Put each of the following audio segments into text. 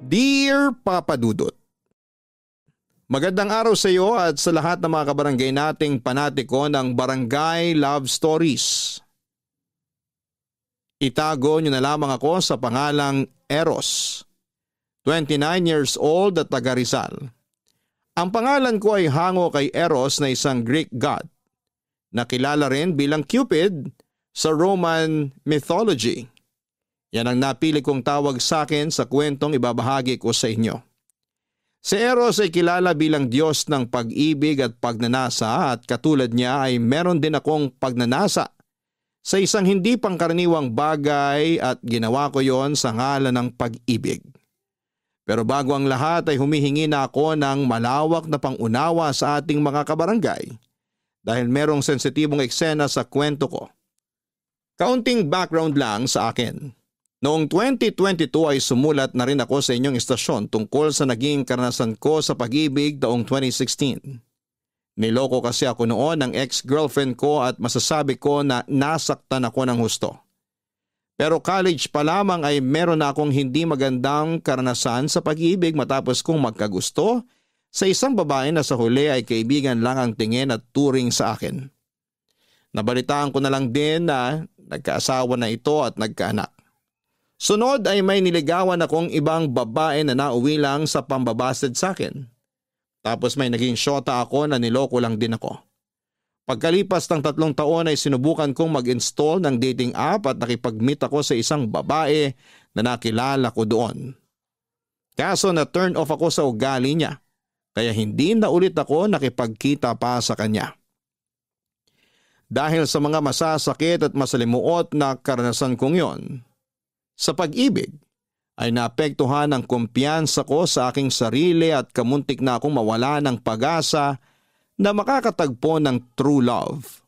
Dear Papa Dudut, magandang araw sa iyo at sa lahat ng mga kabarangay nating panatiko ng Barangay Love Stories. Itago niyo na lamang ako sa pangalang Eros, 29 years old at taga Rizal. Ang pangalan ko ay hango kay Eros na isang Greek god, na kilala rin bilang Cupid sa Roman mythology. Yan ang napili kong tawag sa akin sa kwentong ibabahagi ko sa inyo. Si Eros ay kilala bilang Diyos ng pag-ibig at pagnanasa at katulad niya ay meron din akong pagnanasa sa isang hindi pangkaraniwang bagay at ginawa ko yon sa ngalan ng pag-ibig. Pero bago ang lahat ay humihingi na ako ng malawak na pangunawa sa ating mga kabarangay dahil merong sensitibong eksena sa kwento ko. Kaunting background lang sa akin. Noong 2022 ay sumulat na rin ako sa inyong istasyon tungkol sa naging karanasan ko sa pag-ibig taong 2016. Niloko kasi ako noon ng ex-girlfriend ko at masasabi ko na nasaktan ako ng husto. Pero college pa lamang ay meron na akong hindi magandang karanasan sa pag-ibig matapos kong magkagusto sa isang babae na sa huli ay kaibigan lang ang tingin at turing sa akin. Nabalitaan ko na lang din na nagkaasawa na ito at nagkaanak. Sunod ay may niligawan akong ibang babae na nauwi lang sa pambabasted sa akin. Tapos may naging syota ako na niloko lang din ako. Pagkalipas ng 3 taon ay sinubukan kong mag-install ng dating app at nakipag-meet ako sa isang babae na nakilala ko doon. Kaso na turn off ako sa ugali niya, kaya hindi na ulit ako nakipagkita pa sa kanya. Dahil sa mga masasakit at masalimuot na karanasan kong yon, sa pag-ibig ay naapektuhan ang kumpiyansa ko sa aking sarili at kamuntik na akong mawala ng pag-asa na makakatagpo ng true love.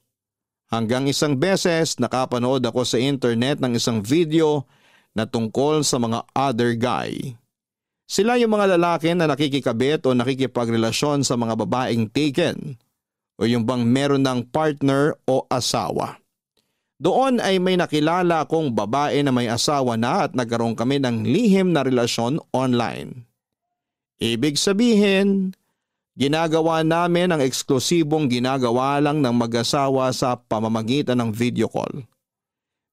Hanggang isang beses nakapanood ako sa internet ng isang video na tungkol sa mga other guy. Sila yung mga lalaki na nakikikabit o nakikipagrelasyon sa mga babaeng taken o yung bang meron ng partner o asawa. Doon ay may nakilala akong babae na may asawa na at nagkaroon kami ng lihim na relasyon online. Ibig sabihin, ginagawa namin ang eksklusibong ginagawa lang ng mag-asawa sa pamamagitan ng video call.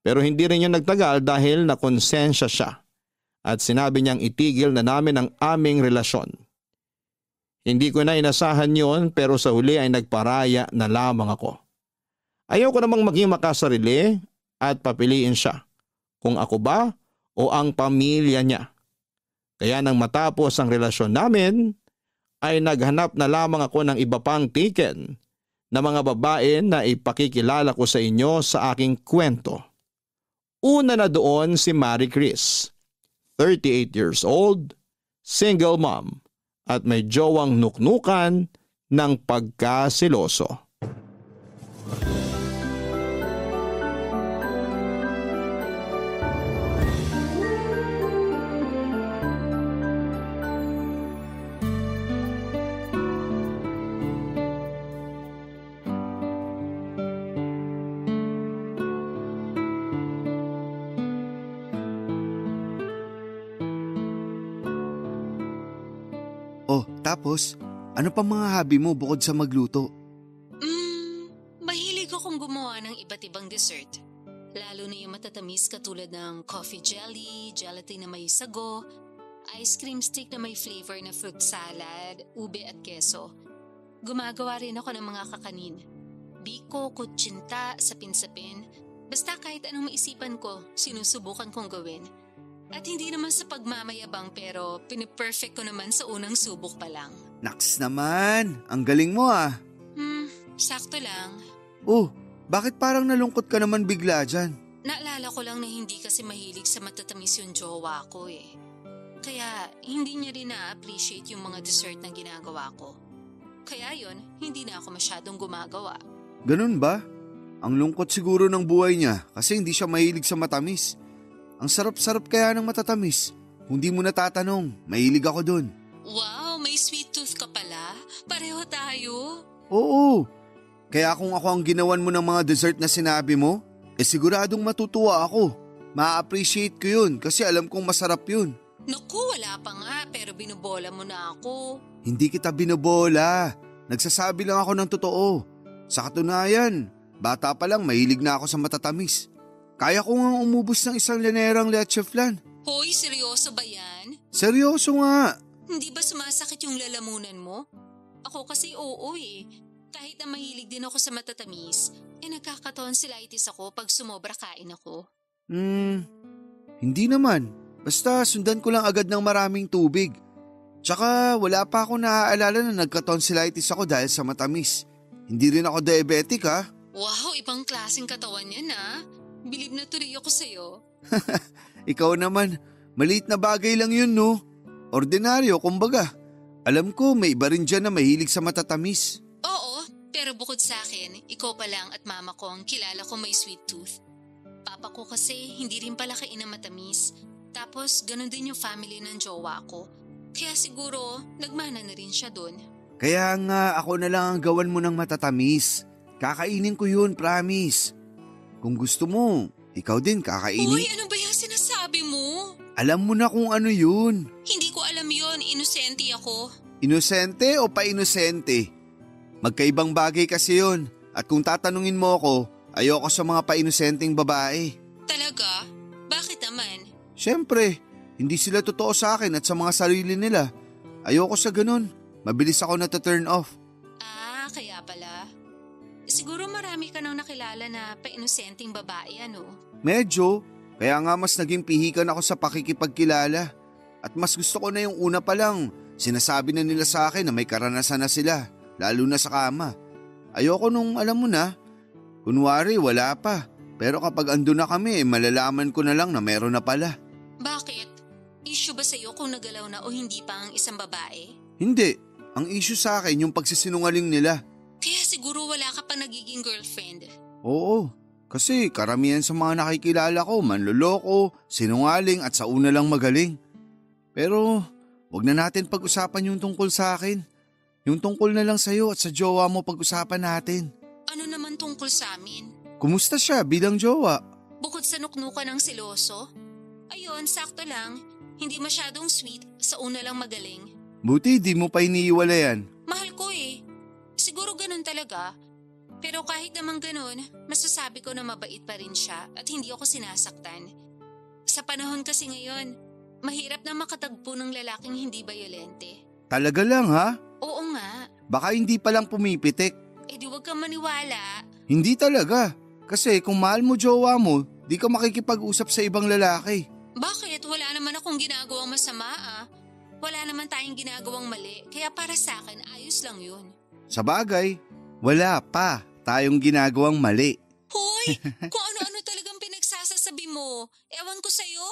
Pero hindi rin yun nagtagal dahil nakonsensya siya at sinabi niyang itigil na namin ang aming relasyon. Hindi ko na inasahan yun pero sa huli ay nagparaya na lamang ako. Ayaw ko namang maging makasarili at papiliin siya kung ako ba o ang pamilya niya. Kaya nang matapos ang relasyon namin ay naghanap na lamang ako ng iba pang taken na mga babae na ipakikilala ko sa inyo sa aking kwento. Una na doon si Marie Chris, 38 years old, single mom at may jowang nuknukan ng pagkasiloso. Oh, tapos, ano pa mga hobby mo bukod sa magluto? Mahilig akong gumawa ng iba't ibang dessert. Lalo na yung matatamis katulad ng coffee jelly, gelatin na may sago, ice cream stick na may flavor na fruit salad, ube at keso. Gumagawa rin ako ng mga kakanin. Biko, kutsinta, sapin-sapin. Basta kahit anong maisipan ko, sinusubukan kong gawin. At hindi naman sa pagmamayabang pero piniperfect ko naman sa unang subok pa lang. Naks naman, ang galing mo ah. Sakto lang. Oh, bakit parang nalungkot ka naman bigla dyan? Naalala ko lang na hindi kasi mahilig sa matatamis yung jowa ko eh. Kaya hindi niya rin na-appreciate yung mga dessert na ginagawa ko. Kaya yun, hindi na ako masyadong gumagawa. Ganun ba? Ang lungkot siguro ng buhay niya kasi hindi siya mahilig sa matamis. Ang sarap-sarap kaya ng matatamis. Kung di mo natatanong, mahilig ako dun. Wow, may sweet tooth ka pala. Pareho tayo. Oo. Kaya kung ako ang ginawan mo ng mga dessert na sinabi mo, siguradong matutuwa ako. Ma-appreciate ko yun kasi alam kong masarap yun. Naku, wala pa nga pero binubola mo na ako. Hindi kita binobola. Nagsasabi lang ako ng totoo. Sa katunayan, bata pa lang mahilig na ako sa matatamis. Kaya ko nga umubos ng isang linerang leche flan. Hoy, seryoso ba yan? Seryoso nga. Hindi ba sumasakit yung lalamunan mo? Ako kasi oo eh. Kahit na mahilig din ako sa matatamis, nagkakatonsillitis ako pag sumobra kain ako. Hindi naman. Basta sundan ko lang agad ng maraming tubig. Tsaka wala pa ako naaalala na nagka-tonsillitis ako dahil sa matamis. Hindi rin ako diabetic ha. Wow, ibang klaseng katawan yan ha. Bilib na tuloy ako sa'yo. Ikaw naman, maliit na bagay lang yun no. Ordinaryo kumbaga. Alam ko may iba rin dyan na mahilig sa matatamis. Oo, pero bukod sa akin, ikaw pa lang at mama ko ang kilala ko may sweet tooth. Papa ko kasi hindi rin pala kain ng matamis. Tapos ganun din yung family ng jowa ko. Kaya siguro nagmana na rin siya dun. Kaya nga ako na lang ang gawan mo ng matatamis. Kakainin ko yun, promise. Kung gusto mo, ikaw din kakainin. Uy, ano ba yung sinasabi mo? Alam mo na kung ano yun. Hindi ko alam yun, inosente ako. Inosente o pa-inosente? Magkaibang bagay kasi yun. At kung tatanungin mo ako, ayoko sa mga pa-inosenteng babae. Talaga? Bakit naman? Siyempre, hindi sila totoo sa akin at sa mga sarili nila. Ayoko sa ganun. Mabilis ako na-turn off. Ah, kaya pala. Siguro marami ka nang nakilala na pa-inosenteng babae, ano? Medyo. Kaya nga mas naging pihikan ako sa pakikipagkilala. At mas gusto ko na yung una pa lang. Sinasabi na nila sa akin na may karanasan na sila. Lalo na sa kama. Ayoko nung alam mo na. Kunwari wala pa. Pero kapag andun na kami, malalaman ko na lang na meron na pala. Bakit? Issue ba sa'yo kung nagalaw na o hindi pa ang isang babae? Hindi. Ang issue sa akin yung pagsisinungaling nila. Kaya siguro wala ka pa nagiging girlfriend. Oo. Kasi karamihan sa mga nakikilala ko, manloloko, sinungaling at sa una lang magaling. Pero wag na natin pag-usapan yung tungkol sa akin. Yung tungkol na lang sa'yo at sa jowa mo pag-usapan natin. Ano naman tungkol sa amin? Kumusta siya bilang jowa? Bukod sa nuknukan ng siloso? Ayun, sakto lang. Hindi masyadong sweet, sa una lang magaling. Buti di mo pa iniiwalayan. Mahal ko eh. Siguro ganun talaga. Pero kahit naman ganun, masasabi ko na mabait pa rin siya at hindi ako sinasaktan. Sa panahon kasi ngayon, mahirap na makatagpo ng lalaking hindi bayolente. Talaga lang ha? Oo nga. Baka hindi pa lang pumipitik. Eh di wag kang maniwala. Hindi talaga. Kasi kung mahal mo jowa mo, di ka makikipag-usap sa ibang lalaki. Bakit? Wala naman akong ginagawang masama ah. Wala naman tayong ginagawang mali, kaya para sa akin ayos lang yun. Sa bagay, wala pa tayong ginagawang mali. Hoy! Kung ano-ano talagang pinagsasasabi mo, ewan ko sa'yo.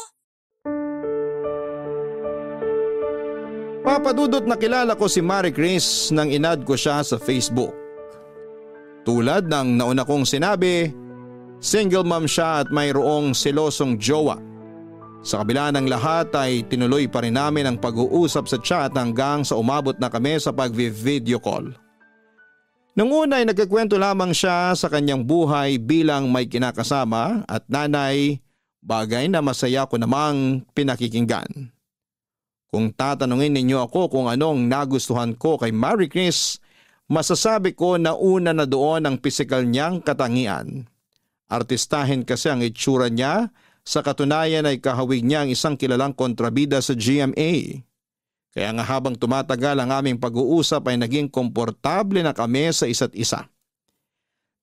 Papadudot na kilala ko si Marie Chris nang inad ko siya sa Facebook. Tulad ng nauna kong sinabi, single mom siya at mayroong selosong jowa. Sa kabila ng lahat ay tinuloy pa rin namin ang pag-uusap sa chat hanggang sa umabot na kami sa pag-video call. Nung una ay nagkikwento lamang siya sa kanyang buhay bilang may kinakasama at nanay, bagay na masaya ko namang pinakikinggan. Kung tatanungin ninyo ako kung anong nagustuhan ko kay Marie Chris, masasabi ko na una na doon ang pisikal niyang katangian. Artistahin kasi ang itsura niya, sa katunayan ay kahawig niya ang isang kilalang kontrabida sa GMA. Kaya nga habang tumatagal ang aming pag-uusap ay naging komportable na kami sa isa't isa.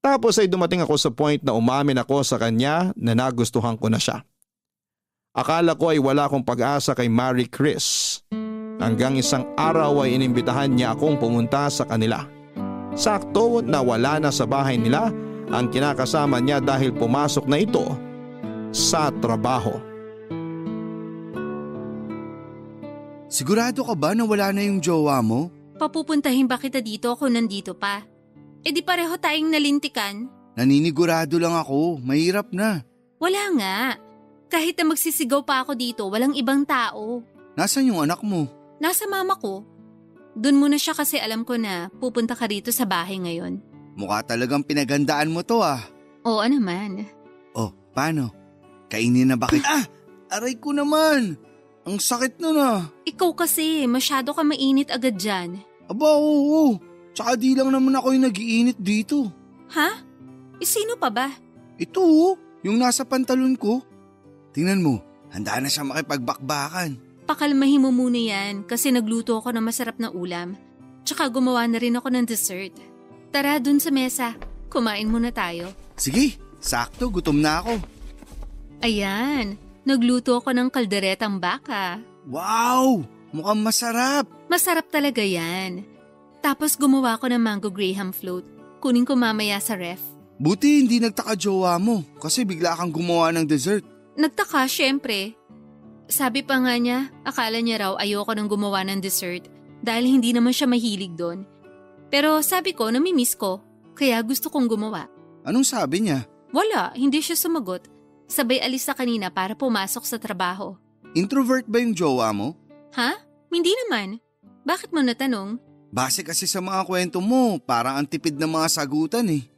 Tapos ay dumating ako sa point na umamin ako sa kanya na nagustuhan ko na siya. Akala ko ay wala akong pag-asa kay Marie Chris. Hanggang isang araw ay inimbitahan niya akong pumunta sa kanila. Sakto na wala na sa bahay nila ang kinakasama niya dahil pumasok na ito sa trabaho. Sigurado ka ba na wala na yung jowa mo? Papupuntahin ba kita dito kung nandito pa? E di pareho tayong nalintikan. Naninigurado lang ako, mahirap na. Wala nga. Kahit na magsisigaw pa ako dito, walang ibang tao. Nasaan yung anak mo? Nasa mama ko. Doon muna siya kasi alam ko na pupunta ka rito sa bahay ngayon. Mukha talagang pinagandaan mo to ah. Oo naman. Oh, paano? Kainin na ba kita? Aray ko naman! Ang sakit nun ah. Ikaw kasi, masyado ka mainit agad dyan. Aba oo, tsaka di lang naman ako yung nag-iinit dito. Ha? Sino pa ba? Ito yung nasa pantalon ko. Tingnan mo, handa na siya makipagbakbakan. Pakalmahin mo muna yan kasi nagluto ako ng masarap na ulam. Tsaka gumawa na rin ako ng dessert. Tara dun sa mesa, kumain muna tayo. Sige, sakto, gutom na ako. Ayan, nagluto ako ng kalderetang baka. Wow, mukhang masarap. Masarap talaga yan. Tapos gumawa ako ng mango graham float. Kunin ko mamaya sa ref. Buti hindi nagtaka jowa mo kasi bigla kang gumawa ng dessert. Nagtaka, syempre. Sabi pa nga niya, akala niya raw ayoko nang gumawa ng dessert dahil hindi naman siya mahilig doon. Pero sabi ko, namimiss ko, kaya gusto kong gumawa. Anong sabi niya? Wala, hindi siya sumagot. Sabay alis na kanina para pumasok sa trabaho. Introvert ba yung jowa mo? Ha? Hindi naman. Bakit mo natanong? Base kasi sa mga kwento mo, parang ang tipid ng mga sagutan eh.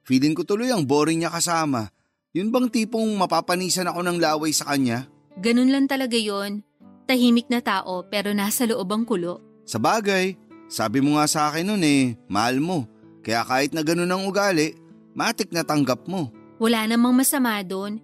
Feeling ko tuloy ang boring niya kasama. Yun bang tipong mapapanisan ako ng laway sa kanya? Ganun lang talaga yon. Tahimik na tao pero nasa loob ang kulo. Sa bagay, sabi mo nga sa akin nun eh, mahal mo. Kaya kahit na ganun ang ugali, matik na tanggap mo. Wala namang masama doon.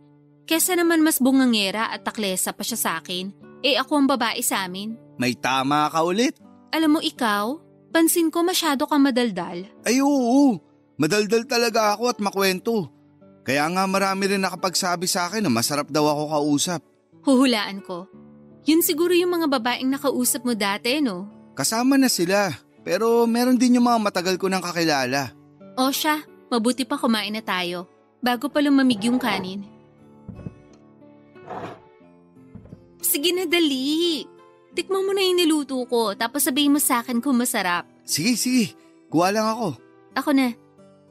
Kesa naman mas bungangera at taklesa pa siya sa akin. Ako ang babae sa amin. May tama ka ulit. Alam mo ikaw, pansin ko masyado kang madaldal. Ay oo, madaldal talaga ako at makwento. Kaya nga marami rin nakapagsabi sa akin na masarap daw ako kausap. Huhulaan ko. Yun siguro yung mga babaeng nakausap mo dati, no? Kasama na sila, pero meron din yung mga matagal ko nang kakilala. O siya, mabuti pa kumain na tayo, bago pa lumamig yung kanin. Sige na, dali. Tikman mo na yung niluto ko, tapos sabihin mo sa akin kung masarap. Sige, kuha lang ako. Ako na.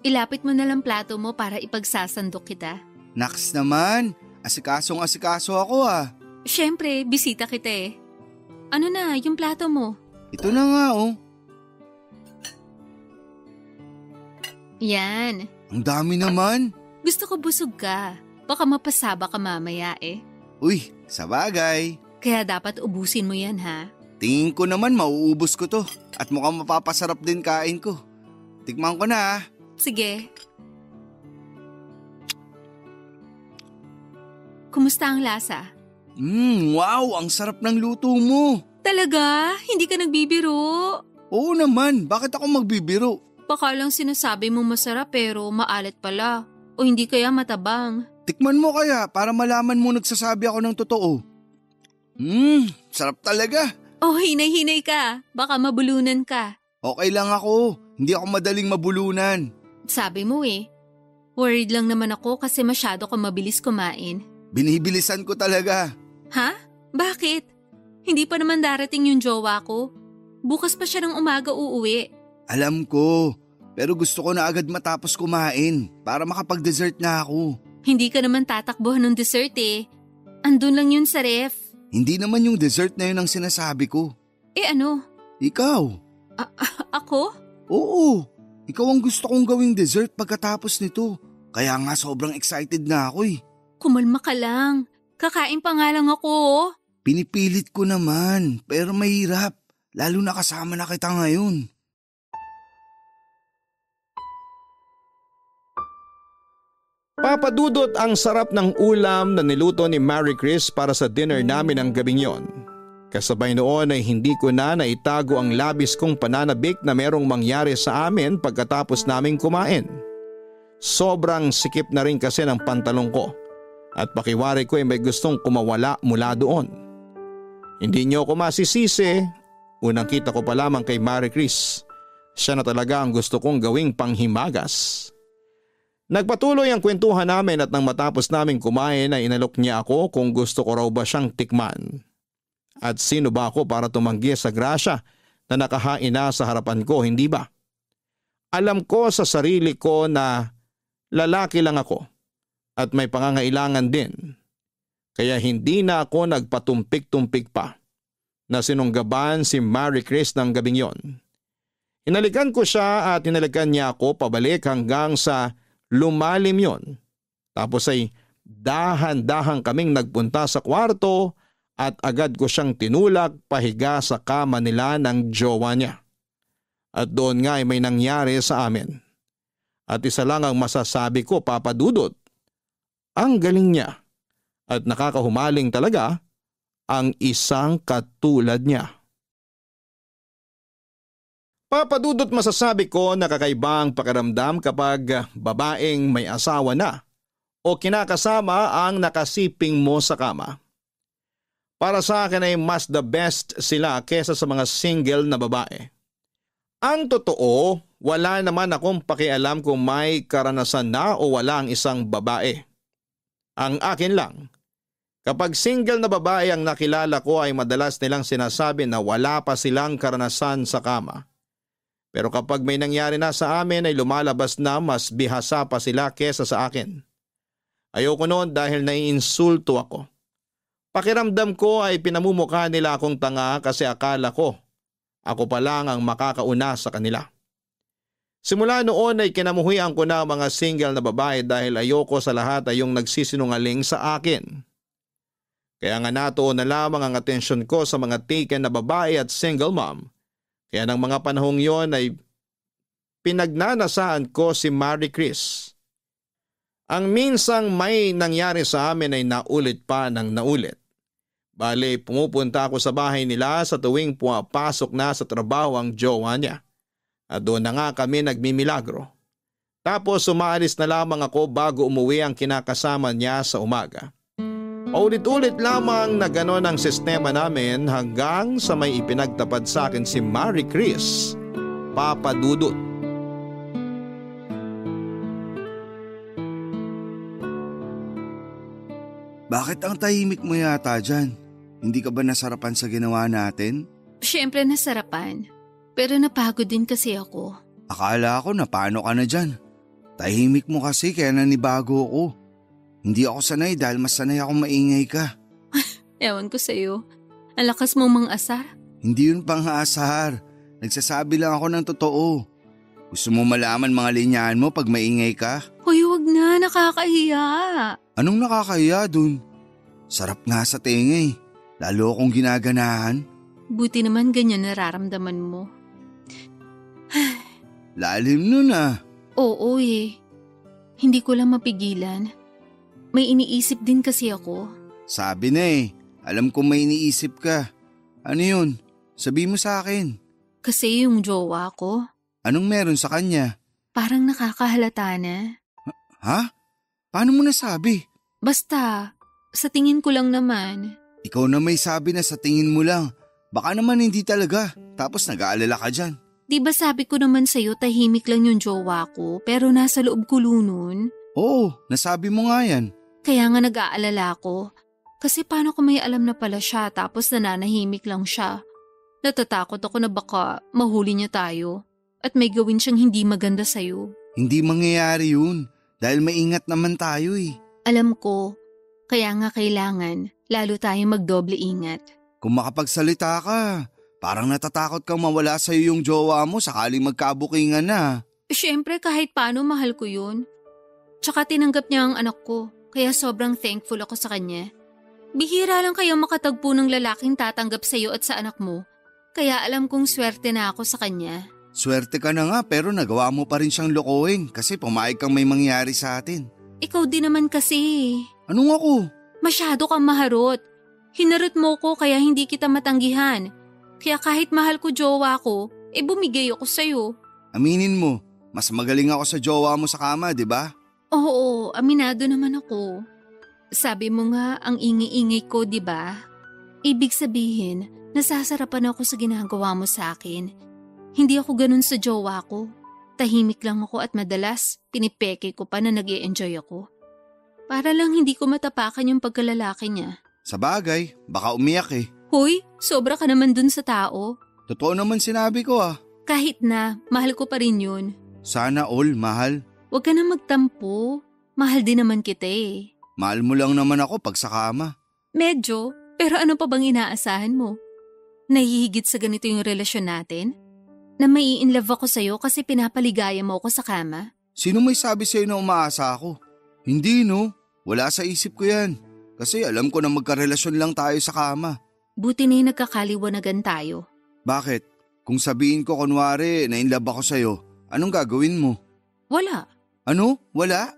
Ilapit mo na lang plato mo para ipagsasandok kita. Naks naman, asikasong-asikaso ako ah. Siyempre, bisita kita eh. Ano na, yung plato mo? Ito na nga oh. Yan. Ang dami naman. Gusto ko busog ka. Baka mapasaba ka mamaya eh. Uy, sabagay. Kaya dapat ubusin mo yan ha. Tingin ko naman mauubos ko to at mukhang mapapasarap din kain ko. Tikman ko na ah. Sige. Kumusta ang lasa? Wow, ang sarap ng luto mo. Talaga? Hindi ka nagbibiro? Oo naman, bakit ako magbibiro? Baka lang sinasabi mo masarap pero maalat pala. O hindi kaya matabang. Tikman mo kaya para malaman mo nagsasabi ako ng totoo. Sarap talaga. Oh, hinay-hinay ka. Baka mabulunan ka. Okay lang ako, hindi ako madaling mabulunan. Sabi mo eh. Worried lang naman ako kasi masyado ka mabilis kumain. Binibilisan ko talaga. Ha? Bakit? Hindi pa naman darating yung jowa ko. Bukas pa siya ng umaga uuwi. Alam ko, pero gusto ko na agad matapos kumain para makapag-dessert na ako. Hindi ka naman tatakbuhan ng dessert eh. Andun lang yun sa ref. Hindi naman yung dessert na yun ang sinasabi ko. Ano? Ikaw. Ako? Oo, ikaw ang gusto kong gawing dessert pagkatapos nito. Kaya nga sobrang excited na ako eh. Kumalma ka lang. Kakain pa nga lang ako oh. Pinipilit ko naman, pero mahirap. Lalo na kasama na kita ngayon. Papadudot ang sarap ng ulam na niluto ni Marie Chris para sa dinner namin ng gabing yon. Kasabay noon ay hindi ko na naitago ang labis kong pananabik na merong mangyari sa amin pagkatapos naming kumain. Sobrang sikip na rin kasi ng pantalong ko at pakiwari ko ay may gustong kumawala mula doon. Hindi niyo ako masisisi, unang kita ko pa lamang kay Marie Chris. Siya na talaga ang gusto kong gawing panghimagas. Nagpatuloy ang kwentuhan namin at nang matapos naming kumain ay inalok niya ako kung gusto ko raw ba siyang tikman. At sino ba ako para tumanggi sa grasya na nakahain na sa harapan ko, hindi ba? Alam ko sa sarili ko na lalaki lang ako at may pangangailangan din. Kaya hindi na ako nagpatumpik-tumpik pa na sinunggaban si Marie Chris ng gabing yon. Hinalikan ko siya at hinalikan niya ako pabalik hanggang sa lumalim yon. Tapos ay dahan-dahan kaming nagpunta sa kwarto at agad ko siyang tinulak pahiga sa kama nila ng jowa niya. At doon nga ay may nangyari sa amin. At isa lang ang masasabi ko, Papa Dudut. Ang galing niya at nakakahumaling talaga ang isang katulad niya. Papa Dudut, masasabi ko na kakaiba ang pakiramdam kapag babaeng may asawa na o kinakasama ang nakasiping mo sa kama. Para sa akin ay mas the best sila kesa sa mga single na babae. Ang totoo, wala naman akong pakialam kung may karanasan na o wala ang isang babae. Ang akin lang, kapag single na babae ang nakilala ko ay madalas nilang sinasabi na wala pa silang karanasan sa kama. Pero kapag may nangyari na sa amin ay lumalabas na mas bihasa pa sila kesa sa akin. Ayoko noon dahil naiinsulto ako. Pakiramdam ko ay pinamumukha nila akong tanga kasi akala ko ako pa lang ang makakauna sa kanila. Simula noon ay kinamuhian ko na mga single na babae dahil ayoko sa lahat ay yung nagsisinungaling sa akin. Kaya nga natuon na lamang ang atensyon ko sa mga taken na babae at single mom. Kaya ng mga panahong yon ay pinagnanasaan ko si Marie Chris. Ang minsang may nangyari sa amin ay naulit pa ng naulit. Bale, pumupunta ako sa bahay nila sa tuwing pumapasok na sa trabaho ang jowa niya. At doon na nga kami nagmimilagro. Tapos umaalis na lamang ako bago umuwi ang kinakasama niya sa umaga. Paulit-ulit lamang na ganon ang sistema namin hanggang sa may ipinagtapad sa akin si Marie Chris, Papa Dudut. Bakit ang tahimik mo yata dyan? Hindi ka ba nasarapan sa ginawa natin? Siyempre nasarapan, pero napagod din kasi ako. Akala ko na paano ka na dyan. Tahimik mo kasi kaya nanibago ako. Hindi ako sanay dahil mas sanay akong maingay ka. Ewan ko sa'yo, ang lakas mong mang-asar. Hindi yun pang-aasar. Nagsasabi lang ako ng totoo. Gusto mo malaman mga linyahan mo pag maingay ka? Hoy, wag na, nakakahiya. Anong nakakahiya dun? Sarap nga sa tingay. Lalo akong ginaganahan. Buti naman ganyan nararamdaman mo. Lalim nun ah. Oo eh. Hindi ko lang mapigilan. May iniisip din kasi ako. Sabi na eh. Alam kong may iniisip ka. Ano yun? Sabi mo sa akin. Kasi yung jowa ko, Anong meron sa kanya? parang nakakahalata na. Ha? Paano mo nasabi? Basta, sa tingin ko lang naman. Ikaw na may sabi na sa tingin mo lang. Baka naman hindi talaga. Tapos nag-aalala ka dyan. Di ba sabi ko naman sa'yo tahimik lang yung jowa ko pero nasa loob ko nun? Oo, nasabi mo nga yan. Kaya nga nag-aalala ko. Kasi paano ko may alam na pala siya tapos nananahimik lang siya? Natatakot ako na baka mahuli niya tayo at may gawin siyang hindi maganda sa'yo. Hindi mangyayari yun. Dahil maingat naman tayo eh. Alam ko, kaya nga kailangan lalo tayong magdoble ingat. Kung makapagsalita ka, parang natatakot kang mawala sa'yo yung jowa mo sakaling magkabukingan na. Siyempre kahit paano mahal ko yun. Tsaka tinanggap niya ang anak ko, kaya sobrang thankful ako sa kanya. Bihira lang kayo makatagpo ng lalaking tatanggap sa'yo at sa anak mo, kaya alam kong swerte na ako sa kanya. Swerte ka na nga pero nagawa mo pa rin siyang lokohin kasi pumayag kang may mangyari sa atin. Ikaw din naman kasi. Anong ako? Masyado kang maharot. Hinarot mo ko kaya hindi kita matanggihan. Kaya kahit mahal ko jowa ko, bumigay ako sa'yo. Aminin mo, mas magaling ako sa jowa mo sa kama, di ba? Oo, aminado naman ako. Sabi mo nga ang ingi-ingay ko, di ba? Ibig sabihin, nasasarapan ako sa ginagawa mo sa akin. Hindi ako ganun sa jowa ko. Tahimik lang ako at madalas pinipeke ko pa na nag-i-enjoy ako. Para lang hindi ko matapakan yung pagkalalaki niya. Sa bagay, baka umiyak eh. Hoy, sobra ka naman dun sa tao. Totoo naman sinabi ko ah. Kahit na, mahal ko pa rin yun. Sana all, mahal. Huwag ka na magtampo. Mahal din naman kita eh. Mahal mo lang naman ako pag sa kama. Medyo, pero ano pa bang inaasahan mo? Nahihigit sa ganito yung relasyon natin? Na mai-inlove ako sa'yo kasi pinapaligaya mo ako sa kama? Sino may sabi sa'yo na umaasa ako? Hindi no, wala sa isip ko yan. Kasi alam ko na magkarelasyon lang tayo sa kama. Buti na yung nagkakaliwanagan tayo. Bakit? Kung sabihin ko kunwari na in love ako sa'yo, anong gagawin mo? Wala. Ano? Wala?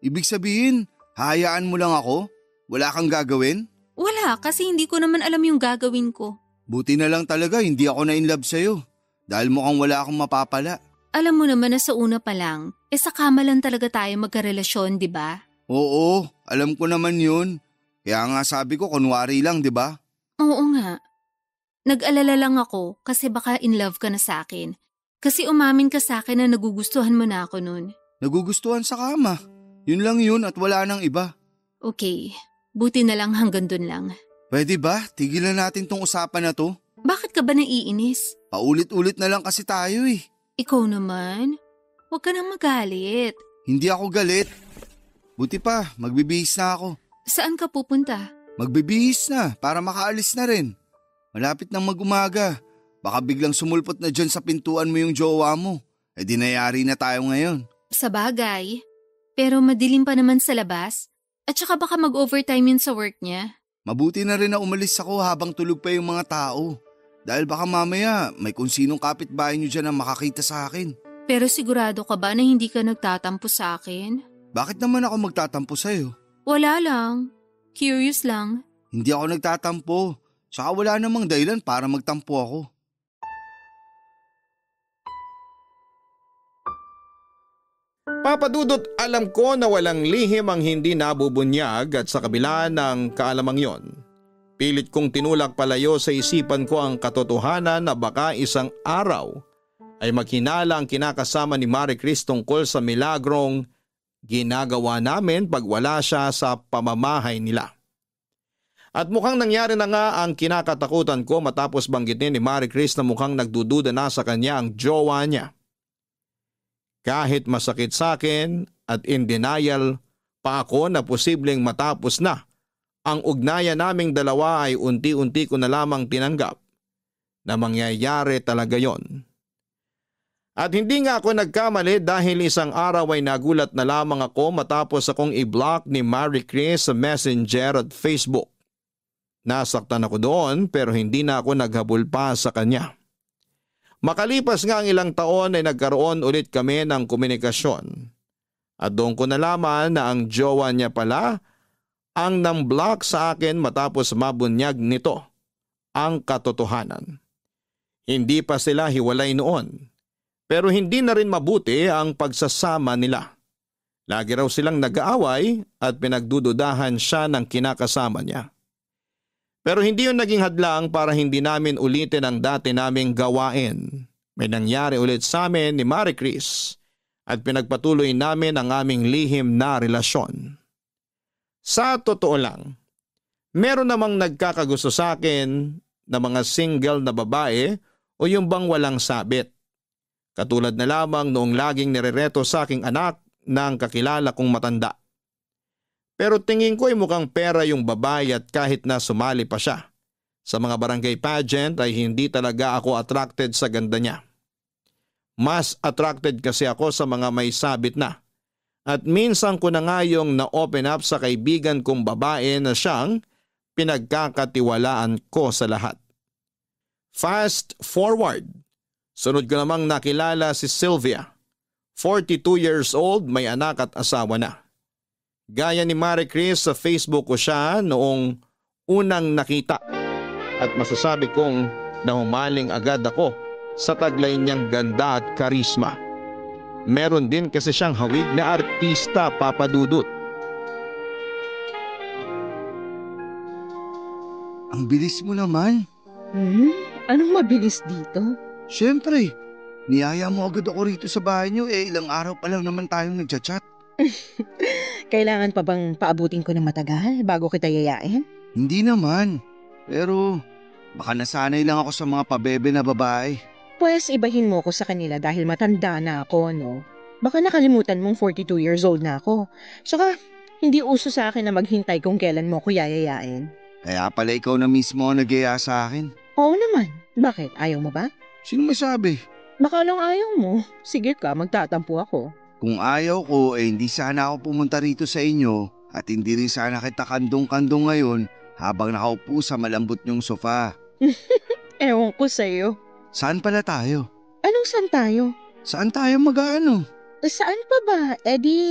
Ibig sabihin, hahayaan mo lang ako? Wala kang gagawin? Wala kasi hindi ko naman alam yung gagawin ko. Buti na lang talaga hindi ako na in love sa'yo. Dahil mukhang wala akong mapapala. Alam mo naman na sa una pa lang, sa kama lang talaga tayo magkarelasyon, di ba? Oo, alam ko naman yun. Kaya nga sabi ko kunwari lang, di ba? Oo nga. Nag-alala lang ako kasi baka in love ka na sa akin. Kasi umamin ka sa akin na nagugustuhan mo na ako nun. Nagugustuhan sa kama. Yun lang yun at wala nang iba. Okay, buti na lang hanggang dun lang. Pwede ba? Tigilan natin tong usapan na to. Bakit ka ba naiinis? Paulit-ulit na lang kasi tayo eh. Ikaw naman? Huwag ka nang magalit. Hindi ako galit. Buti pa, magbibihis na ako. Saan ka pupunta? Magbibihis na para makaalis na rin. Malapit nang mag-umaga. Baka biglang sumulpot na dyan sa pintuan mo yung jowa mo. Eh di nayari na tayo ngayon. Sa bagay. Pero madilim pa naman sa labas. At saka baka mag-overtime yun sa work niya. Mabuti na rin na umalis ako habang tulog pa yung mga tao. Dahil baka mamaya may kung sinong kapitbahay nyo dyan na makakita sa akin. Pero sigurado ka ba na hindi ka nagtatampo sa akin? Bakit naman ako magtatampo sa'yo? Wala lang. Curious lang. Hindi ako nagtatampo. Saka wala namang dahilan para magtampo ako. Papa Dudut, alam ko na walang lihim ang hindi nabubunyag at sa kabila ng kaalamang yon, pilit kong tinulak palayo sa isipan ko ang katotohanan na baka isang araw ay maghinala ang kinakasama ni Marie Chris tungkol sa milagrong ginagawa namin pag wala siya sa pamamahay nila. At mukhang nangyari na nga ang kinakatakutan ko matapos banggitin ni Marie Chris na mukhang nagdududa na sa kanya ang jowa niya. Kahit masakit sa akin at in denial pa ako na posibleng matapos na ang ugnayan naming dalawa ay unti-unti ko na lamang tinanggap na mangyayari talaga yon. At hindi nga ako nagkamali dahil isang araw ay nagulat na lamang ako matapos akong i-block ni Marie Chris sa Messenger at Facebook. Nasaktan ako doon pero hindi na ako naghabol pa sa kanya. Makalipas nga ang ilang taon ay nagkaroon ulit kami ng komunikasyon. At doon ko nalaman na ang jowa niya pala ang nang-block sa akin matapos mabunyag nito ang katotohanan. Hindi pa sila hiwalay noon. Pero hindi na rin mabuti ang pagsasama nila. Lagi raw silang nag-aaway at pinagdududahan siya ng kinakasama niya. Pero hindi yun naging hadlang para hindi namin ulitin ang dati naming gawain. May nangyari ulit sa amin ni Marie Chris at pinagpatuloy namin ang aming lihim na relasyon. Sa totoo lang, meron namang nagkakagusto sa akin na mga single na babae o yung bang walang sabit. Katulad na lamang noong laging nirereto sa aking anak ng kakilala kong matanda. Pero tingin ko ay mukhang pera yung babae at kahit na sumali pa siya sa mga barangay pageant ay hindi talaga ako attracted sa ganda niya. Mas attracted kasi ako sa mga may sabit na. At minsan ko na nga yung na-open up sa kaibigan kong babae na siyang pinagkakatiwalaan ko sa lahat. Fast forward. Sunod ko namang nakilala si Sylvia. 42 years old, may anak at asawa na. Gaya ni Marie Chris, sa Facebook ko siya noong unang nakita at masasabi kong nahumaling agad ako sa taglay niyang ganda at karisma. Meron din kasi siyang hawig na artista, Papa Dudut. Ang bilis mo naman. Anong mabilis dito? Siyempre, niyaya mo agad ako rito sa bahay niyo ilang araw pa lang naman tayong nagchat-chat. Kailangan pa bang paabutin ko ng matagal bago kita yayain? Hindi naman. Pero baka nasanay lang ako sa mga pabebe na babae. Pues ibahin mo ko sa kanila dahil matanda na ako, no? Baka nakalimutan mong 42 years old na ako. Saka hindi uso sa akin na maghintay kung kailan mo ko yayayain. Kaya pala ikaw na mismo ang nag-iya sa akin. Oo naman. Bakit? Ayaw mo ba? Sino may sabi? Baka lang ayaw mo. Sige ka, magtatampo ako. Kung ayaw ko hindi sana ako pumunta rito sa inyo At hindi rin sana kita kandong-kandong ngayon habang nakaupo sa malambot niyong sofa. Ewan ko sa'yo. Saan pala tayo? Anong saan tayo? Saan tayo mag-aano? Saan pa ba?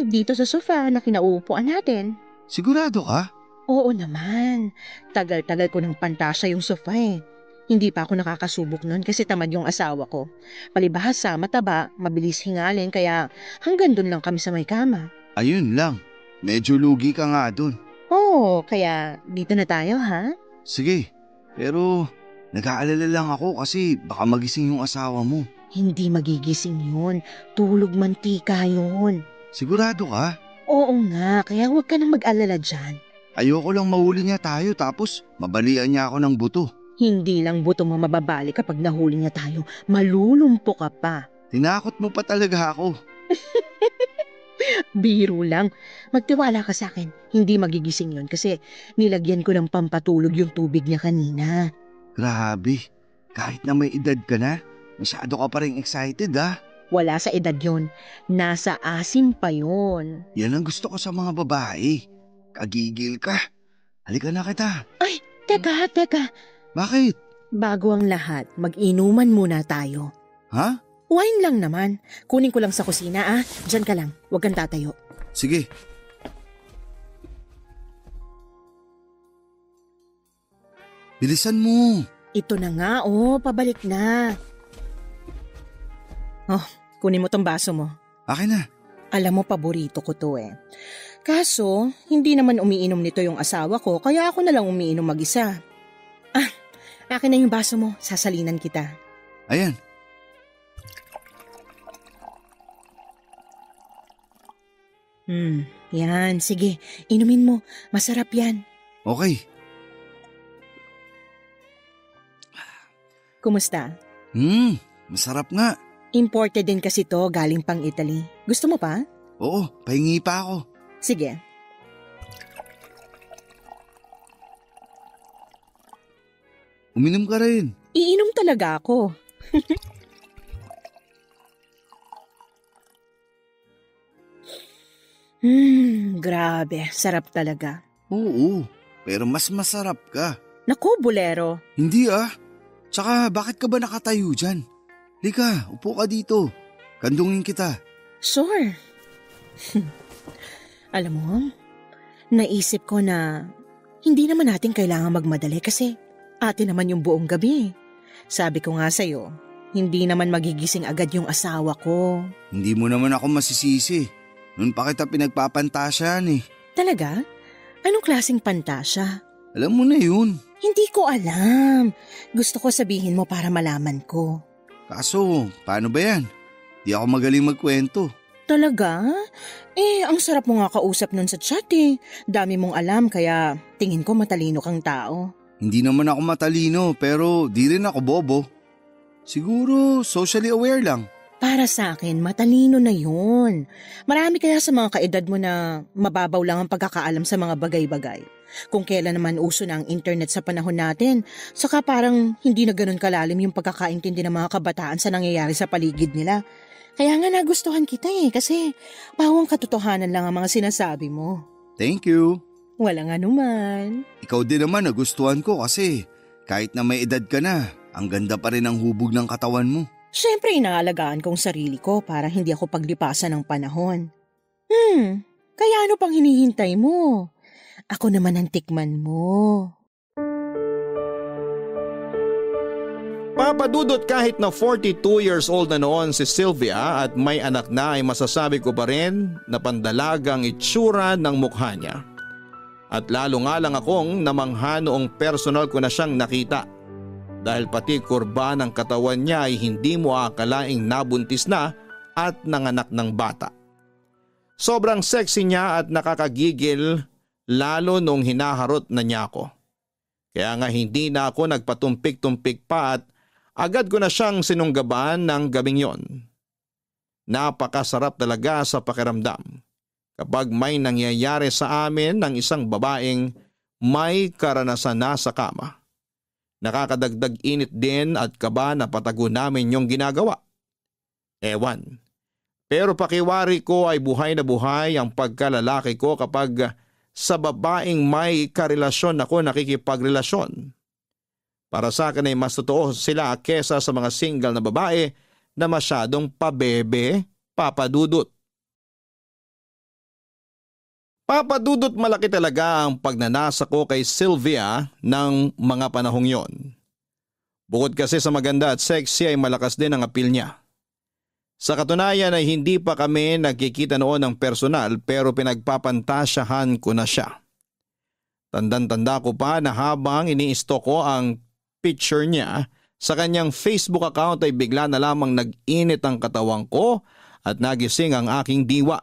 Dito sa sofa na kinaupuan natin. Sigurado ka? Oo naman. Tagal-tagal ko ng pantasya yung sofa eh. Hindi pa ako nakakasubok nun kasi tamad yung asawa ko. Palibhasa, mataba, mabilis hingalin kaya hanggang dun lang kami sa may kama. Ayun lang. Medyo lugi ka nga dun. Oo, kaya dito na tayo ha? Sige, pero nag-aalala lang ako kasi baka magising yung asawa mo. Hindi magigising yun. Tulog mantika yun. Sigurado ka? Oo nga, kaya huwag ka nang mag-alala dyan. Ayoko lang mahuli niya tayo tapos mabalian niya ako ng buto. Hindi lang buto mo mababali kapag nahuli niya tayo. Malulumpo ka pa. Tinakot mo pa talaga ako. Biro lang. Magtiwala ka sa akin. Hindi magigising yun kasi nilagyan ko ng pampatulog yung tubig niya kanina. Grabe, kahit na may edad ka na, masyado ka pa rin excited ha. Wala sa edad yun. Nasa asim pa yun. Yan ang gusto ko sa mga babae. Kagigil ka. Halika na kita. Ay, teka. Bakit? Bago ang lahat, mag-inuman muna tayo. Ha? Wine lang naman. Kunin ko lang sa kusina ah. Diyan ka lang. Huwag kang tatayo. Sige. Bilisan mo. Ito na nga oh, pabalik na. Oh, kunin mo tong baso mo. Akin na. Alam mo, paborito ko to eh. Kaso, hindi naman umiinom nito yung asawa ko, kaya ako na lang umiinom mag-isa. Ah, akin na yung baso mo. Sasalinan kita. Ayan. Yan. Sige, inumin mo. Masarap yan. Okay. Kumusta? Masarap nga. Imported din kasi to, galing pang Italy. Gusto mo pa? Oo, pahingi pa ako. Sige. Uminom ka rin. Iinom talaga ako. Grabe. Sarap talaga. Oo, pero mas masarap ka. Naku, bolero. Hindi ah. Tsaka bakit ka ba nakatayo dyan? Lika, upo ka dito. Kandungin kita. Sure. Alam mo, naisip ko na hindi naman natin kailangan magmadali kasi atin naman yung buong gabi. Sabi ko nga sa'yo, hindi naman magigising agad yung asawa ko. Hindi mo naman ako masisisi. Noon pa kita pinagpapantasyan eh. Talaga? Anong klaseng pantasya? Alam mo na yun. Hindi ko alam. Gusto ko sabihin mo para malaman ko. Kaso, paano ba yan? Di ako magaling magkwento. Talaga? Ang sarap mo nga kausap nun sa chat eh. Dami mong alam kaya tingin ko matalino kang tao. Hindi naman ako matalino pero di rin ako bobo. Siguro socially aware lang. Para sa akin, matalino na yun. Marami kaya sa mga kaedad mo na mababaw lang ang pagkakaalam sa mga bagay-bagay. Kung kailan naman uso na ang internet sa panahon natin, saka parang hindi na ganun kalalim yung pagkakaintindi ng mga kabataan sa nangyayari sa paligid nila. Kaya nga nagustuhan kita kasi bawang katotohanan lang ang mga sinasabi mo. Thank you. Walang anuman. Ikaw din naman nagustuhan ko kasi kahit na may edad ka na, ang ganda pa rin ang hubog ng katawan mo. Siyempre inaalagaan kong sarili ko para hindi ako paglipasan ng panahon. Kaya ano pang hinihintay mo? Ako naman ang tikman mo. Papadudot kahit na 42 years old na noon si Sylvia at may anak na ay masasabi ko pa rin na pandalagang itsura ng mukha niya. At lalo nga lang akong namangha noong personal ko na siyang nakita. Dahil pati kurba ng katawan niya ay hindi mo akalaing nabuntis na at nanganak ng bata. Sobrang sexy niya at nakakagigil lalo nung hinaharot na niya ako. Kaya nga hindi na ako nagpatumpik-tumpik pa at agad ko na siyang sinunggaban ng gabing yon. Napakasarap talaga sa pakiramdam kapag may nangyayari sa amin ng isang babaeng may karanasan na sa kama. Nakakadagdag init din at kaba na patago namin yung ginagawa. Ewan. Pero pakiwari ko ay buhay na buhay ang pagkalalaki ko kapag sa babaeng may karelasyon ako nakikipagrelasyon. Para sa akin ay mas totoo sila kesa sa mga single na babae na masyadong pabebe, papadudot. Papadudot malaki talaga ang pagnanasa ko kay Sylvia ng mga panahong yon. Bukod kasi sa maganda at sexy ay malakas din ang appeal niya. Sa katunayan ay hindi pa kami nagkikita noon ng personal pero pinagpapantasyahan ko na siya. Tandang-tanda ko pa na habang ini-stalk ko ang picture niya sa kanyang Facebook account ay bigla na lamang nag-init ang katawan ko at nagising ang aking diwa.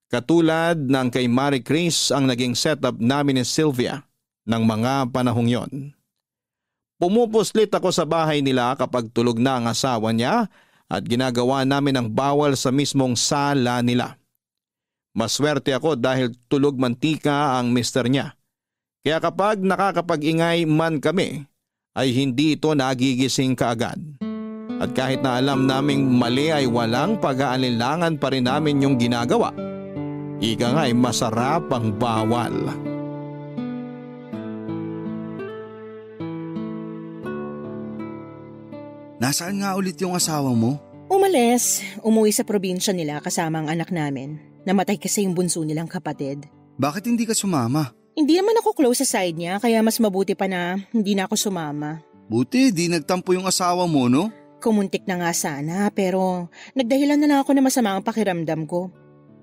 Katulad ng kay Marie Chris ang naging setup namin ni Sylvia ng mga panahong yon. Pumupuslit ako sa bahay nila kapag tulog na ang asawa niya at ginagawa namin ang bawal sa mismong sala nila. Maswerte ako dahil tulog mantika ang mister niya. Kaya kapag nakakapag-ingay man kami ay hindi ito nagigising kaagad. At kahit na alam naming mali ay walang pag-aalinlangan pa rin namin yung ginagawa. Ika nga ay masarap ang bawal. Nasaan nga ulit yung asawa mo? Umalis, umuwi sa probinsya nila kasama ang anak namin. Namatay kasi yung bunso nilang kapatid. Bakit hindi ka sumama? Hindi naman ako close sa side niya kaya mas mabuti pa na hindi na ako sumama. Buti di nagtampo yung asawa mo, no? Kumuntik na nga sana pero nagdahilan na lang ako na masama ang pakiramdam ko.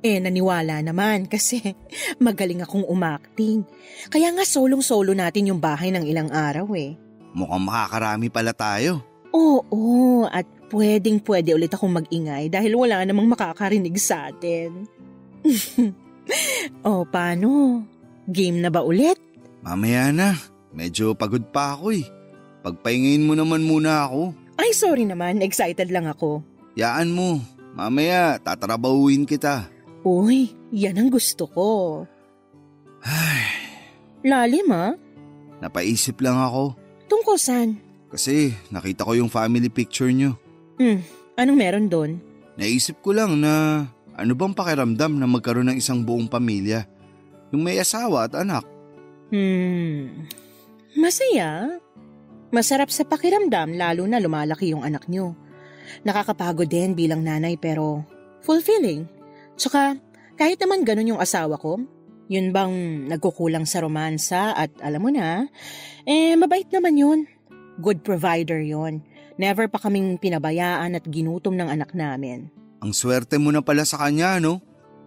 Naniwala naman kasi magaling akong umakting. Kaya nga solong-solo natin yung bahay ng ilang araw eh. Mukhang makakarami pala tayo. Oo, at pwedeng-pwede ulit akong mag-ingay dahil wala namang makakarinig sa atin. O paano? Game na ba ulit? Mamaya na, medyo pagod pa ako eh. Pagpahingayin mo naman muna ako. Ay sorry naman, excited lang ako. Yaan mo, mamaya tatrabahuin kita. Uy, yan ang gusto ko. Ay, Lalim ha? napaisip lang ako. Tungkol saan? Kasi nakita ko yung family picture nyo. Anong meron doon? Naisip ko lang na ano bang pakiramdam na magkaroon ng isang buong pamilya. Yung may asawa at anak. Masaya. Masarap sa pakiramdam lalo na lumalaki yung anak nyo. Nakakapagod din bilang nanay pero fulfilling. Tsaka kahit naman ganun yung asawa ko, yun bang nagkukulang sa romansa at alam mo na, mabait naman yun. Good provider yon. Never pa kaming pinabayaan at ginutom ng anak namin. Ang swerte mo na pala sa kanya, no?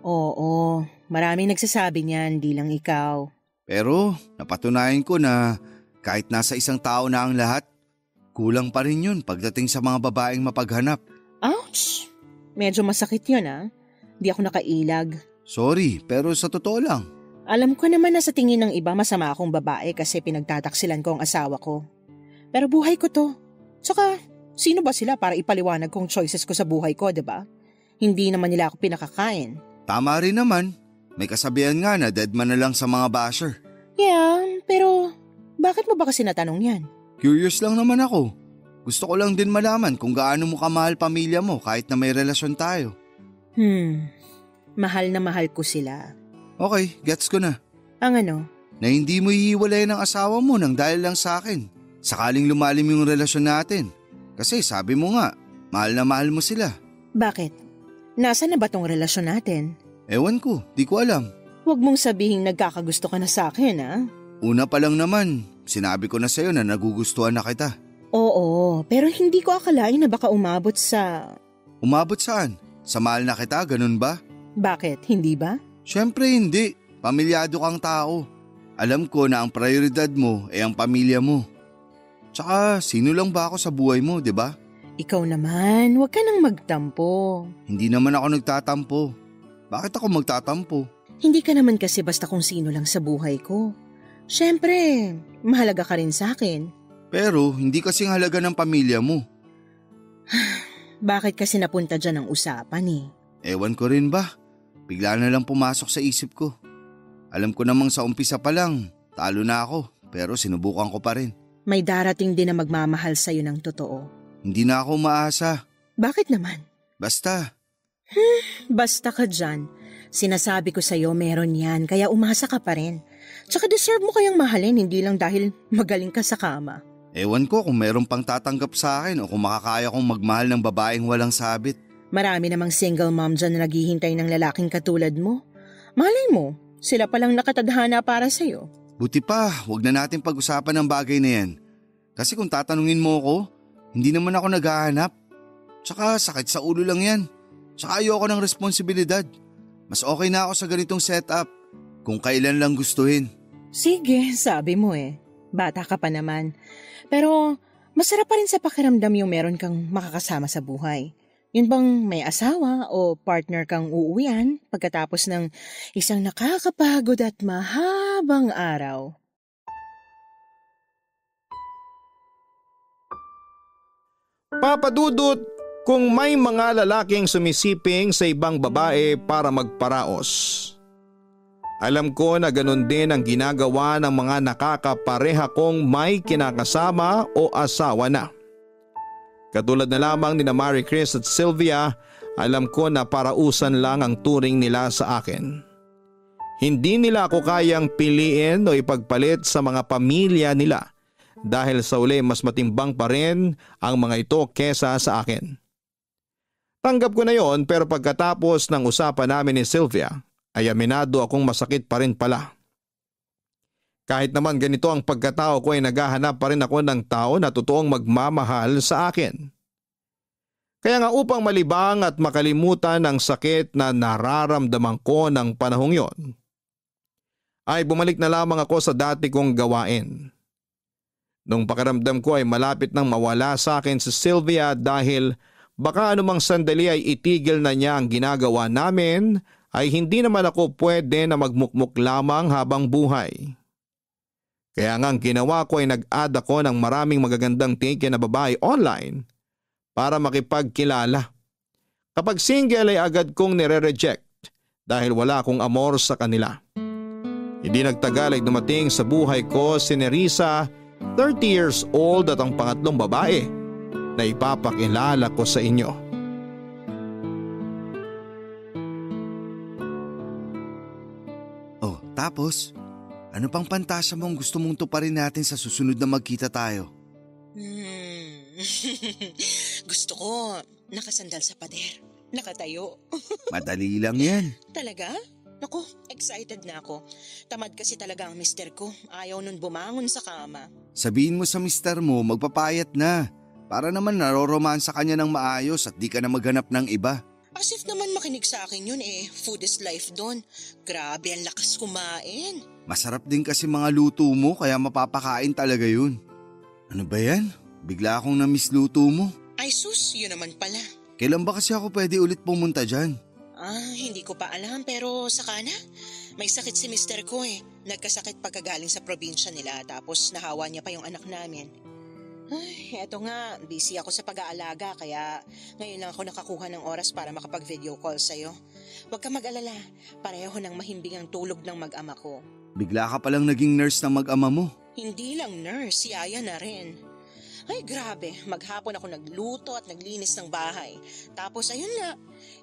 Oo, maraming nagsasabi niyan, di lang ikaw. Pero napatunayan ko na kahit nasa isang tao na ang lahat, kulang pa rin yun pagdating sa mga babaeng mapaghanap. Ouch! Medyo masakit yun Di ako nakailag. Sorry, pero sa totoo lang. Alam ko naman na sa tingin ng iba masama akong babae kasi pinagtataksilan ko ang asawa ko. Pero buhay ko to. Tsaka, sino ba sila para ipaliwanag kong choices ko sa buhay ko, diba? Hindi naman nila ako pinakakain. Tama rin naman. May kasabihan nga na dead man na lang sa mga basher. Yeah, pero bakit mo ba kasi natanong yan? Curious lang naman ako. Gusto ko lang din malaman kung gaano mo kamahal pamilya mo kahit na may relasyon tayo. Mahal na mahal ko sila. Okay, gets ko na. Ang ano? Na hindi mo hihiwalay ng asawa mo nang dahil lang sa akin. Sakaling lumalim yung relasyon natin. Kasi sabi mo nga, mahal na mahal mo sila. Bakit? Nasaan na ba tong relasyon natin? Ewan ko, di ko alam. Huwag mong sabihing nagkakagusto ka na sa akin, Una pa lang naman, sinabi ko na sa'yo na nagugustuhan na kita. Oo, pero hindi ko akalain na baka umabot sa... Umabot saan? Sa mahal na kita, ganun ba? Bakit? Hindi ba? Siyempre hindi. Pamilyado kang tao. Alam ko na ang prioridad mo ay ang pamilya mo. Tsaka sino lang ba ako sa buhay mo, di ba? Ikaw naman, huwag ka nang magtampo. Hindi naman ako nagtatampo. Bakit ako magtatampo? Hindi ka naman kasi basta kung sino lang sa buhay ko. Siyempre, mahalaga ka rin sa akin. Pero hindi kasing halaga ng pamilya mo. Bakit kasi napunta dyan ang usapan Ewan ko rin ba? Bigla na lang pumasok sa isip ko. Alam ko namang sa umpisa pa lang, talo na ako, pero sinubukan ko pa rin. May darating din na magmamahal sa'yo ng totoo. Hindi na ako umaasa. Bakit naman? Basta. Basta ka dyan. Sinasabi ko sa'yo meron yan, kaya umasa ka pa rin. Tsaka deserve mo kayang mahalin, hindi lang dahil magaling ka sa kama. Ewan ko kung meron pang tatanggap sa akin o kung makakaya kong magmahal ng babaeng walang sabit. Marami namang single mom dyan na naghihintay ng lalaking katulad mo. Malay mo, sila palang nakatadhana para sa'yo. Buti pa, wag na natin pag-usapan ng bagay na yan. Kasi kung tatanungin mo ako, hindi naman ako naghahanap. Tsaka sakit sa ulo lang yan. Tsaka ayoko ng responsibilidad. Mas okay na ako sa ganitong setup kung kailan lang gustuhin. Sige, sabi mo eh. Bata ka pa naman. Pero masarap pa rin sa pakiramdam yung meron kang makakasama sa buhay. Yun bang may asawa o partner kang uuwian pagkatapos ng isang nakakapagod at mahabang araw? Papadudot, kung may mga lalaking sumisiping sa ibang babae para magparaos. Alam ko na ganun din ang ginagawa ng mga nakakapareha kong may kinakasama o asawa na. Katulad na lamang ni Marie Chris at Sylvia, alam ko na parausan lang ang turing nila sa akin. Hindi nila ako kayang piliin o ipagpalit sa mga pamilya nila dahil sa uli mas matimbang pa rin ang mga ito kesa sa akin. Tanggap ko na yon, pero pagkatapos ng usapan namin ni Sylvia ay aminado akong masakit pa rin pala. Kahit naman ganito ang pagkatao ko ay naghahanap pa rin ako ng tao na totoong magmamahal sa akin. Kaya nga upang malibang at makalimutan ang sakit na nararamdaman ko ng panahong yon, ay bumalik na lamang ako sa dati kong gawain. Nung pakiramdam ko ay malapit nang mawala sa akin si Sylvia dahil baka anumang sandali ay itigil na niya ang ginagawa namin, ay hindi naman ako pwede na magmukmuk lamang habang buhay. Kaya nga ang ginawa ko ay nag-add ako ng maraming magagandang tiki na babae online para makipagkilala. Kapag single ay agad kong nire-reject dahil wala akong amor sa kanila. Hindi nagtagal ay dumating sa buhay ko si Nerissa, 30 years old at ang pangatlong babae na ipapakilala ko sa inyo. Oh, tapos? Ano pang pantasya mong gusto mong tuparin natin sa susunod na magkita tayo? Gusto ko nakasandal sa pader, nakatayo. Madali lang yan. Talaga? Naku, excited na ako. Tamad kasi talaga ang mister ko. Ayaw nun bumangon sa kama. Sabihin mo sa mister mo magpapayat na. Para naman naroromansa kanya ng maayos at di ka na maghanap ng iba. As if naman makinig sa akin yun eh. Food is life doon. Grabe, ang lakas kumain. Masarap din kasi mga luto mo kaya mapapakain talaga yun. Ano ba yan? Bigla akong na-miss luto mo. Ay sus, yun naman pala. Kailan ba kasi ako pwede ulit pumunta dyan? Hindi ko pa alam pero saka na. May sakit si mister ko eh. Nagkasakit pagkagaling sa probinsya nila tapos nahawa niya pa yung anak namin. Ay, eto nga, busy ako sa pag-aalaga kaya ngayon lang ako nakakuha ng oras para makapag-video call sa'yo. Huwag ka mag-alala, pareho ng mahimbing ang tulog ng mag-ama ko. Bigla ka palang naging nurse ng mag-ama mo. Hindi lang nurse, si Aya na rin. Ay grabe, maghapon ako nagluto at naglinis ng bahay. Tapos ayun na,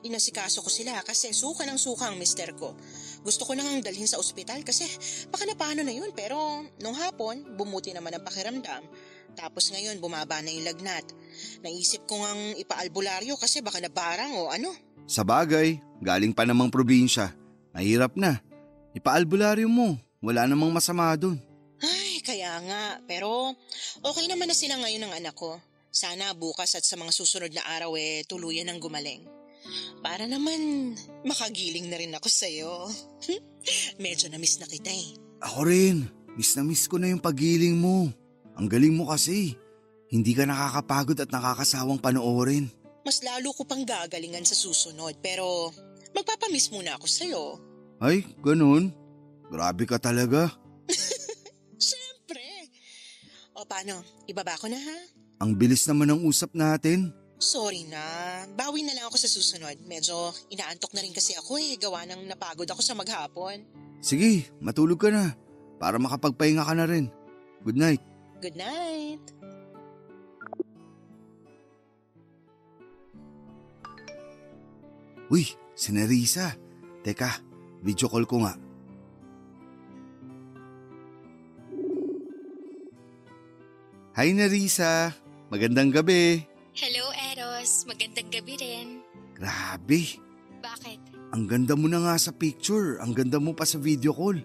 inasikaso ko sila kasi suka ng suka ang mister ko. Gusto ko nang dalhin sa ospital kasi baka na paano na yun pero nung hapon bumuti naman ang pakiramdam. Tapos ngayon bumaba na yung lagnat. Naisip ko ngang ipaalbularyo kasi baka nabarang o ano. Sa bagay, galing pa namang probinsya. Mahirap na. Ipaalbularyo mo, wala namang masama dun. Ay, kaya nga. Pero okay naman na sila ngayon ng anak ko. Sana bukas at sa mga susunod na araw tuluyan ng gumaling. Para naman makagiling na rin ako sa'yo. Medyo na-miss na kita eh. Ako rin, miss na miss ko na yung pagiling mo. Ang galing mo kasi. Hindi ka nakakapagod at nakakasawang panoorin. Mas lalo ko pang gagalingan sa susunod pero magpapamiss muna ako sa'yo. Ay, ganun? Grabe ka talaga. Siyempre. O paano, ibaba ko na ha? Ang bilis naman ng usap natin. Sorry na, bawi na lang ako sa susunod. Medyo inaantok na rin kasi ako gawa ng napagod ako sa maghapon. Sige, matulog ka na. Para makapagpahinga ka na rin. Good night. Good night. Uy, si Nerissa. Teka, video call ko nga. Hi Nerissa, magandang gabi. Hello, Eros. Magandang gabi rin. Grabe, Bakit? ang ganda mo na nga sa picture, ang ganda mo pa sa video call.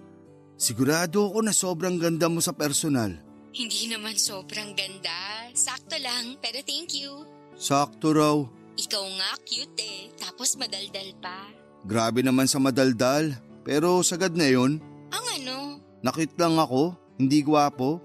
Sigurado ako na sobrang ganda mo sa personal. Hindi naman sobrang ganda. Sakto lang, pero thank you. Sakto raw. Ikaw nga cute eh, tapos madaldal pa. Grabe naman sa madaldal, pero sagad na yun. Ang ano? Nakit lang ako, hindi gwapo.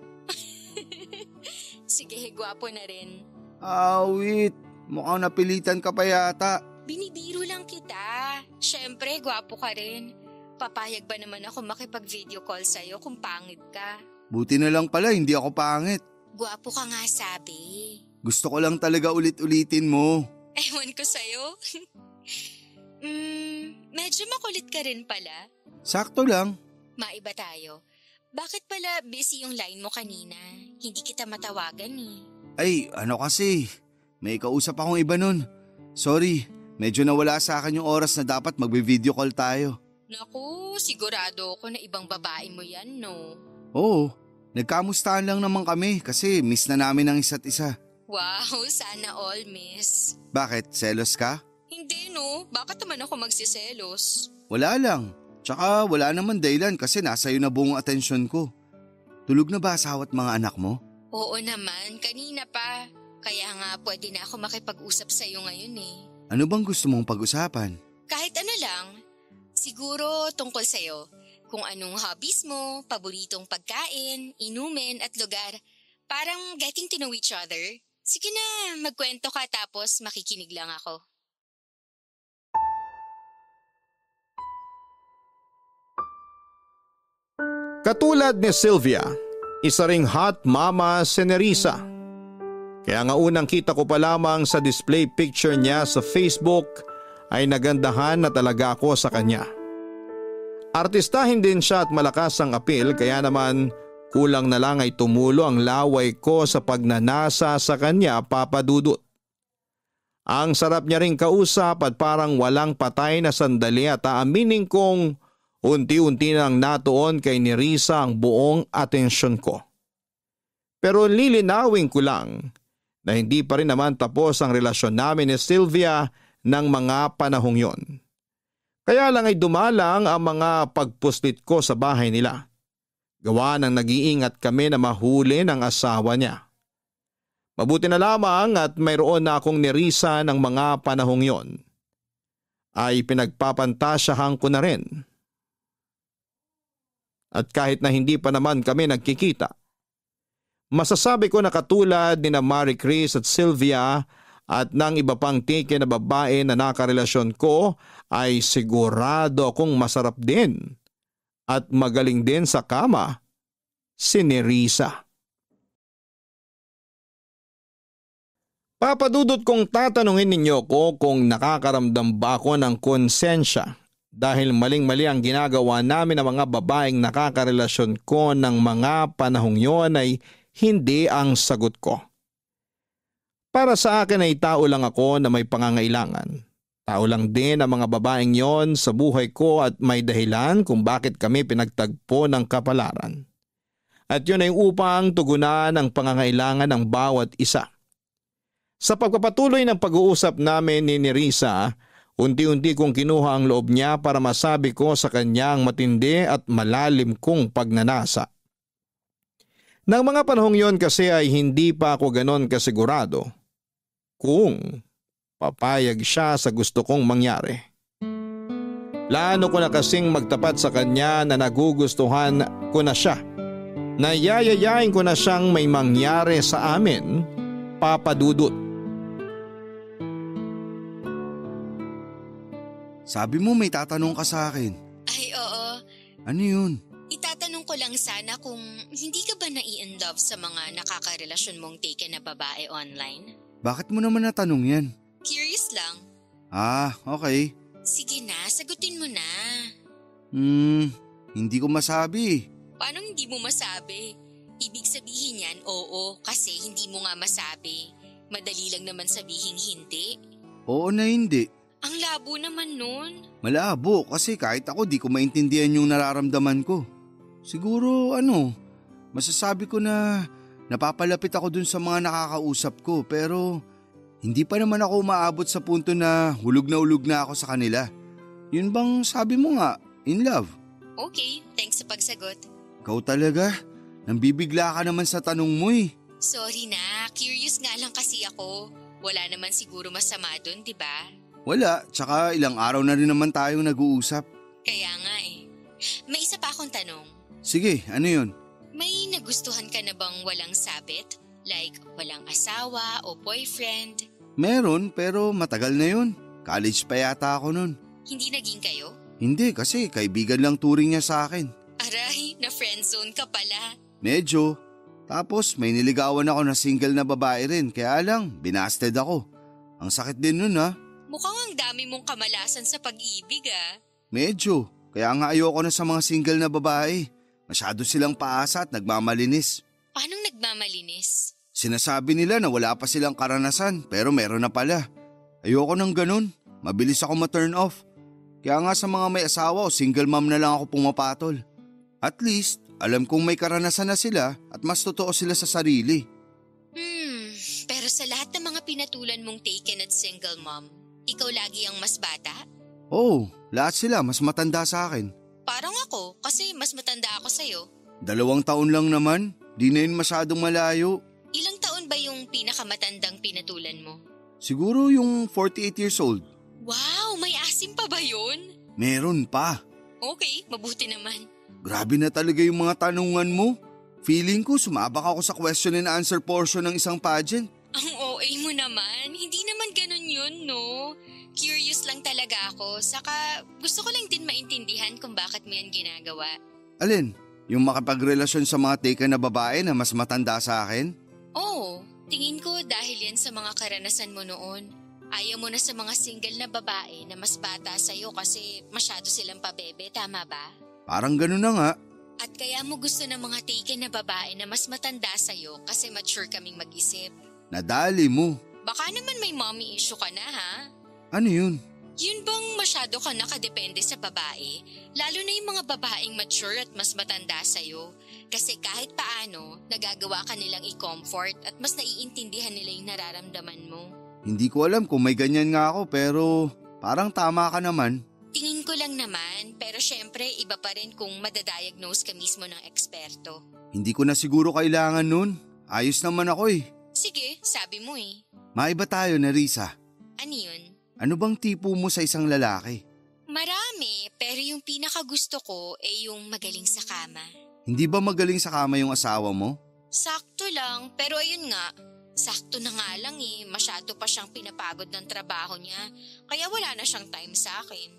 Sige, gwapo na rin. Awit, mukhang napilitan ka pa yata. Binibiro lang kita. Siyempre, gwapo ka rin. Papayag ba naman ako makipag-video call sa'yo kung pangit ka? Buti na lang pala, hindi ako pangit. Gwapo ka nga sabi. Gusto ko lang talaga ulit-ulitin mo. Ewan ko sa'yo. Medyo makulit ka rin pala. Sakto lang. Maiba tayo. Bakit pala busy yung line mo kanina? Hindi kita matawagan eh. Ay, ano kasi, may kausap akong iba nun. Sorry, medyo nawala sa akin yung oras na dapat magbe-video call tayo. Naku, sigurado ako na ibang babae mo yan, no? Oo, nagkamustahan lang naman kami kasi miss na namin ang isa't isa. Wow, sana all, miss. Bakit, selos ka? Hindi, no? Bakit naman ako magsiselos? Wala lang. Tsaka wala naman dahilan kasi nasa iyo na buong atensyon ko. Tulog na ba asawa at mga anak mo? Oo naman, kanina pa. Kaya nga pwede na ako makipag-usap sa'yo ngayon eh. Ano bang gusto mong pag-usapan? Kahit ano lang. Siguro tungkol sa'yo. Kung anong hobbies mo, paboritong pagkain, inumin at lugar. Parang getting to know each other. Sige na, magkwento ka tapos makikinig lang ako. Katulad ni Sylvia, isa ring hot mama si Nerissa. Kaya nga unang kita ko pa lamang sa display picture niya sa Facebook ay nagandahan na talaga ako sa kanya. Artistahin din siya at malakas ang apil kaya naman kulang na lang ay tumulo ang laway ko sa pagnanasa sa kanya, Papa Dudut. Ang sarap niya ring kausap at parang walang patay na sandali at aaminin kong unti-unti nang natuon kay Nerissa ang buong atensyon ko. Pero lilinawin ko lang na hindi pa rin naman tapos ang relasyon namin ni Sylvia ng mga panahong yon. Kaya lang ay dumalang ang mga pagpuslit ko sa bahay nila. Gawa ng nag-iingat kami na mahuli ng asawa niya. Mabuti na lamang at mayroon na akong Nerissa ng mga panahong yon. Ay pinagpapantasyahan ko na rin. At kahit na hindi pa naman kami nagkikita, masasabi ko na katulad ni na Marie Chris at Sylvia at ng iba pang tike na babae na nakarelasyon ko ay sigurado akong masarap din at magaling din sa kama si Nerissa. Papadudot kong tatanungin ninyo ko kung nakakaramdam ba ako ng konsensya dahil maling-mali ang ginagawa namin ng mga babaeng nakakarelasyon ko ng mga panahong yon ay hindi ang sagot ko. Para sa akin ay tao lang ako na may pangangailangan. Tao lang din ang mga babaeng yon sa buhay ko at may dahilan kung bakit kami pinagtagpo ng kapalaran. At yun ay upang tugunan ang pangangailangan ng bawat isa. Sa pagpapatuloy ng pag-uusap namin ni Nerissa, unti-unti kong kinuha ang loob niya para masabi ko sa kanya ang matindi at malalim kong pagnanasa. Nang mga panahong yon kasi ay hindi pa ako ganon kasigurado kung papayag siya sa gusto kong mangyari. Plano ko na kasing magtapat sa kanya na nagugustuhan ko na siya. Nayayayain ko na siyang may mangyari sa amin, Papa Dudut. Sabi mo may tatanong ka sa akin. Ay, oo. Ano yun? Itatanong ko lang sana kung hindi ka ba nai-inlove sa mga nakakarelasyon mong taken na babae online? Bakit mo naman natanong yan? Curious lang. Ah, okay. Sige na, sagutin mo na. Hindi ko masabi. Paano hindi mo masabi? Ibig sabihin yan, oo, kasi hindi mo nga masabi. Madali lang naman sabihin hindi. Oo na hindi. Ang labo naman nun. Malabo kasi kahit ako di ko maintindihan yung nararamdaman ko. Siguro masasabi ko na napapalapit ako dun sa mga nakakausap ko pero hindi pa naman ako umaabot sa punto na hulog na ako sa kanila. Yun bang sabi mo nga, in love? Okay, thanks sa pagsagot. Ikaw talaga, nambibigla ka naman sa tanong mo eh. Sorry na, curious nga lang kasi ako. Wala naman siguro masama dun, di ba? Wala, tsaka ilang araw na rin naman tayong nag-uusap. Kaya nga eh. May isa pa akong tanong. Sige, ano yun? May nagustuhan ka na bang walang sabit? Like walang asawa o boyfriend? Meron pero matagal na yun. College pa yata ako nun. Hindi naging kayo? Hindi kasi kaibigan lang turing niya sa akin. Aray, na friendzone ka pala. Medyo. Tapos may niligawan ako na single na babae rin kaya lang binasted ako. Ang sakit din nun ha. Mukhang ang dami mong kamalasan sa pag-ibig ah. Medyo. Kaya nga ayoko na sa mga single na babae. Masyado silang paasa at nagmamalinis. Paano nagmamalinis? Sinasabi nila na wala pa silang karanasan pero meron na pala. Ayoko ng ganun. Mabilis ako ma-turn off. Kaya nga sa mga may asawa o single mom na lang ako pumapatol. At least, alam kong may karanasan na sila at mas totoo sila sa sarili. Pero sa lahat ng mga pinatulan mong taken at single mom, ikaw lagi ang mas bata? Oo, lahat sila mas matanda sa akin. Parang ako, kasi mas matanda ako sa'yo. 2 taon lang naman, di na yun masyadong malayo. Ilang taon ba yung pinakamatandang pinatulan mo? Siguro yung 48 years old. Wow, may asim pa ba yun? Meron pa. Okay, mabuti naman. Grabe na talaga yung mga tanungan mo. Feeling ko sumabak ako sa question and answer portion ng isang pageant. Ang OA mo naman, hindi naman ganun yun, no? Curious lang talaga ako, saka gusto ko lang din maintindihan kung bakit mo yan ginagawa. Alin? Yung makapagrelasyon sa mga taken na babae na mas matanda sa akin? Oo, tingin ko dahil yan sa mga karanasan mo noon. Ayaw mo na sa mga single na babae na mas bata sa'yo kasi masyado silang pabebe, tama ba? Parang ganun na nga. At kaya mo gusto ng mga taken na babae na mas matanda sa'yo kasi mature kaming mag-isip. Nadali mo. Baka naman may mommy issue ka na ha? Ano yun? Yun bang masyado ka nakadepende sa babae? Lalo na yung mga babaeng mature at mas matanda sa'yo. Kasi kahit paano, nagagawa ka nilang i-comfort at mas naiintindihan nila yung nararamdaman mo. Hindi ko alam kung may ganyan nga ako pero parang tama ka naman. Tingin ko lang naman, pero syempre iba pa rin kung madadiagnose ka mismo ng eksperto. Hindi ko na siguro kailangan nun. Ayos naman ako eh. Sige, sabi mo eh. Maiba tayo na Risa. Ano yun? Ano bang tipo mo sa isang lalaki? Marami, pero yung pinakagusto ko ay yung magaling sa kama. Hindi ba magaling sa kama yung asawa mo? Sakto lang, pero ayun nga. Sakto na nga lang eh, masyado pa siyang pinapagod ng trabaho niya, kaya wala na siyang time sa akin.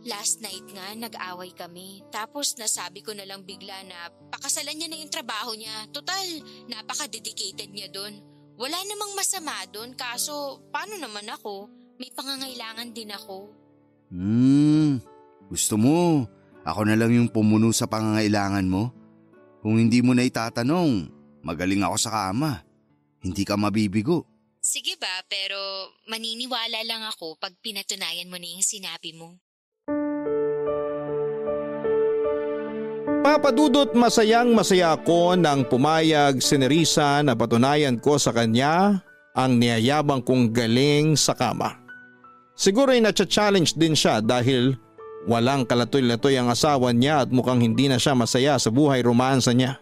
Last night nga, nag-away kami. Tapos nasabi ko na lang bigla na pakasalan niya na yung trabaho niya. Total, napaka-dedicated niya doon. Wala namang masama doon, kaso paano naman ako? May pangangailangan din ako. Gusto mo, ako na lang yung pumuno sa pangangailangan mo? Kung hindi mo na itatanong, magaling ako sa kama. Hindi ka mabibigo. Sige ba, pero maniniwala lang ako pag pinatunayan mo na yung sinabi mo. Papadudot masayang masaya ako nang pumayag si Nerissa na patunayan ko sa kanya ang niyayabang kong galing sa kama. Siguro ay natcha-challenge din siya dahil walang kalatoy-latoy ang asawa niya at mukhang hindi na siya masaya sa buhay romansa niya.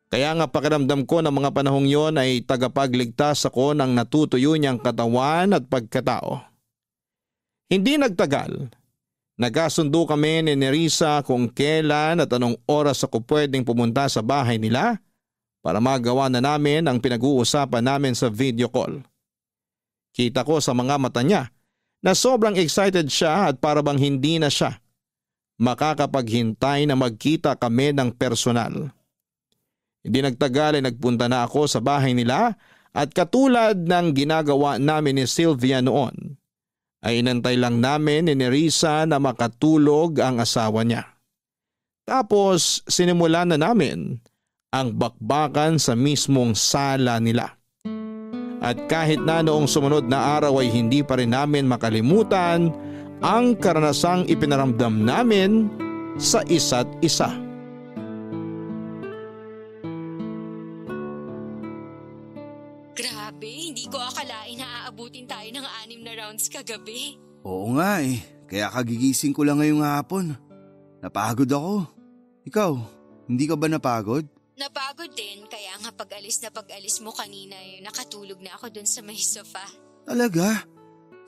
Kaya nga pakiramdam ko ng mga panahong yon ay tagapagligtas ako ng natutuyo niyang katawan at pagkatao. Hindi nagtagal. Nagkasundo kami ni Nerissa kung kailan at anong oras ako pwedeng pumunta sa bahay nila para magawa na namin ang pinag-uusapan namin sa video call. Kita ko sa mga mata niya na sobrang excited siya at para bang hindi na siya makakapaghintay na magkita kami ng personal. Hindi nagtagal ay nagpunta na ako sa bahay nila at katulad ng ginagawa namin ni Sylvia noon, ay inantay lang namin ni Nerissa na makatulog ang asawa niya. Tapos sinimulan na namin ang bakbakan sa mismong sala nila. At kahit na noong sumunod na araw ay hindi pa rin namin makalimutan ang karanasang ipinaramdam namin sa isa't isa. Grabe, hindi ko akalain na aabutin tayo ng 6 na rounds kagabi. Oo nga eh, kaya kagigising ko lang ngayong hapon. Napagod ako. Ikaw, hindi ka ba napagod? Napagod din, kaya nga pag-alis mo kanina nakatulog na ako dun sa may sofa. Talaga?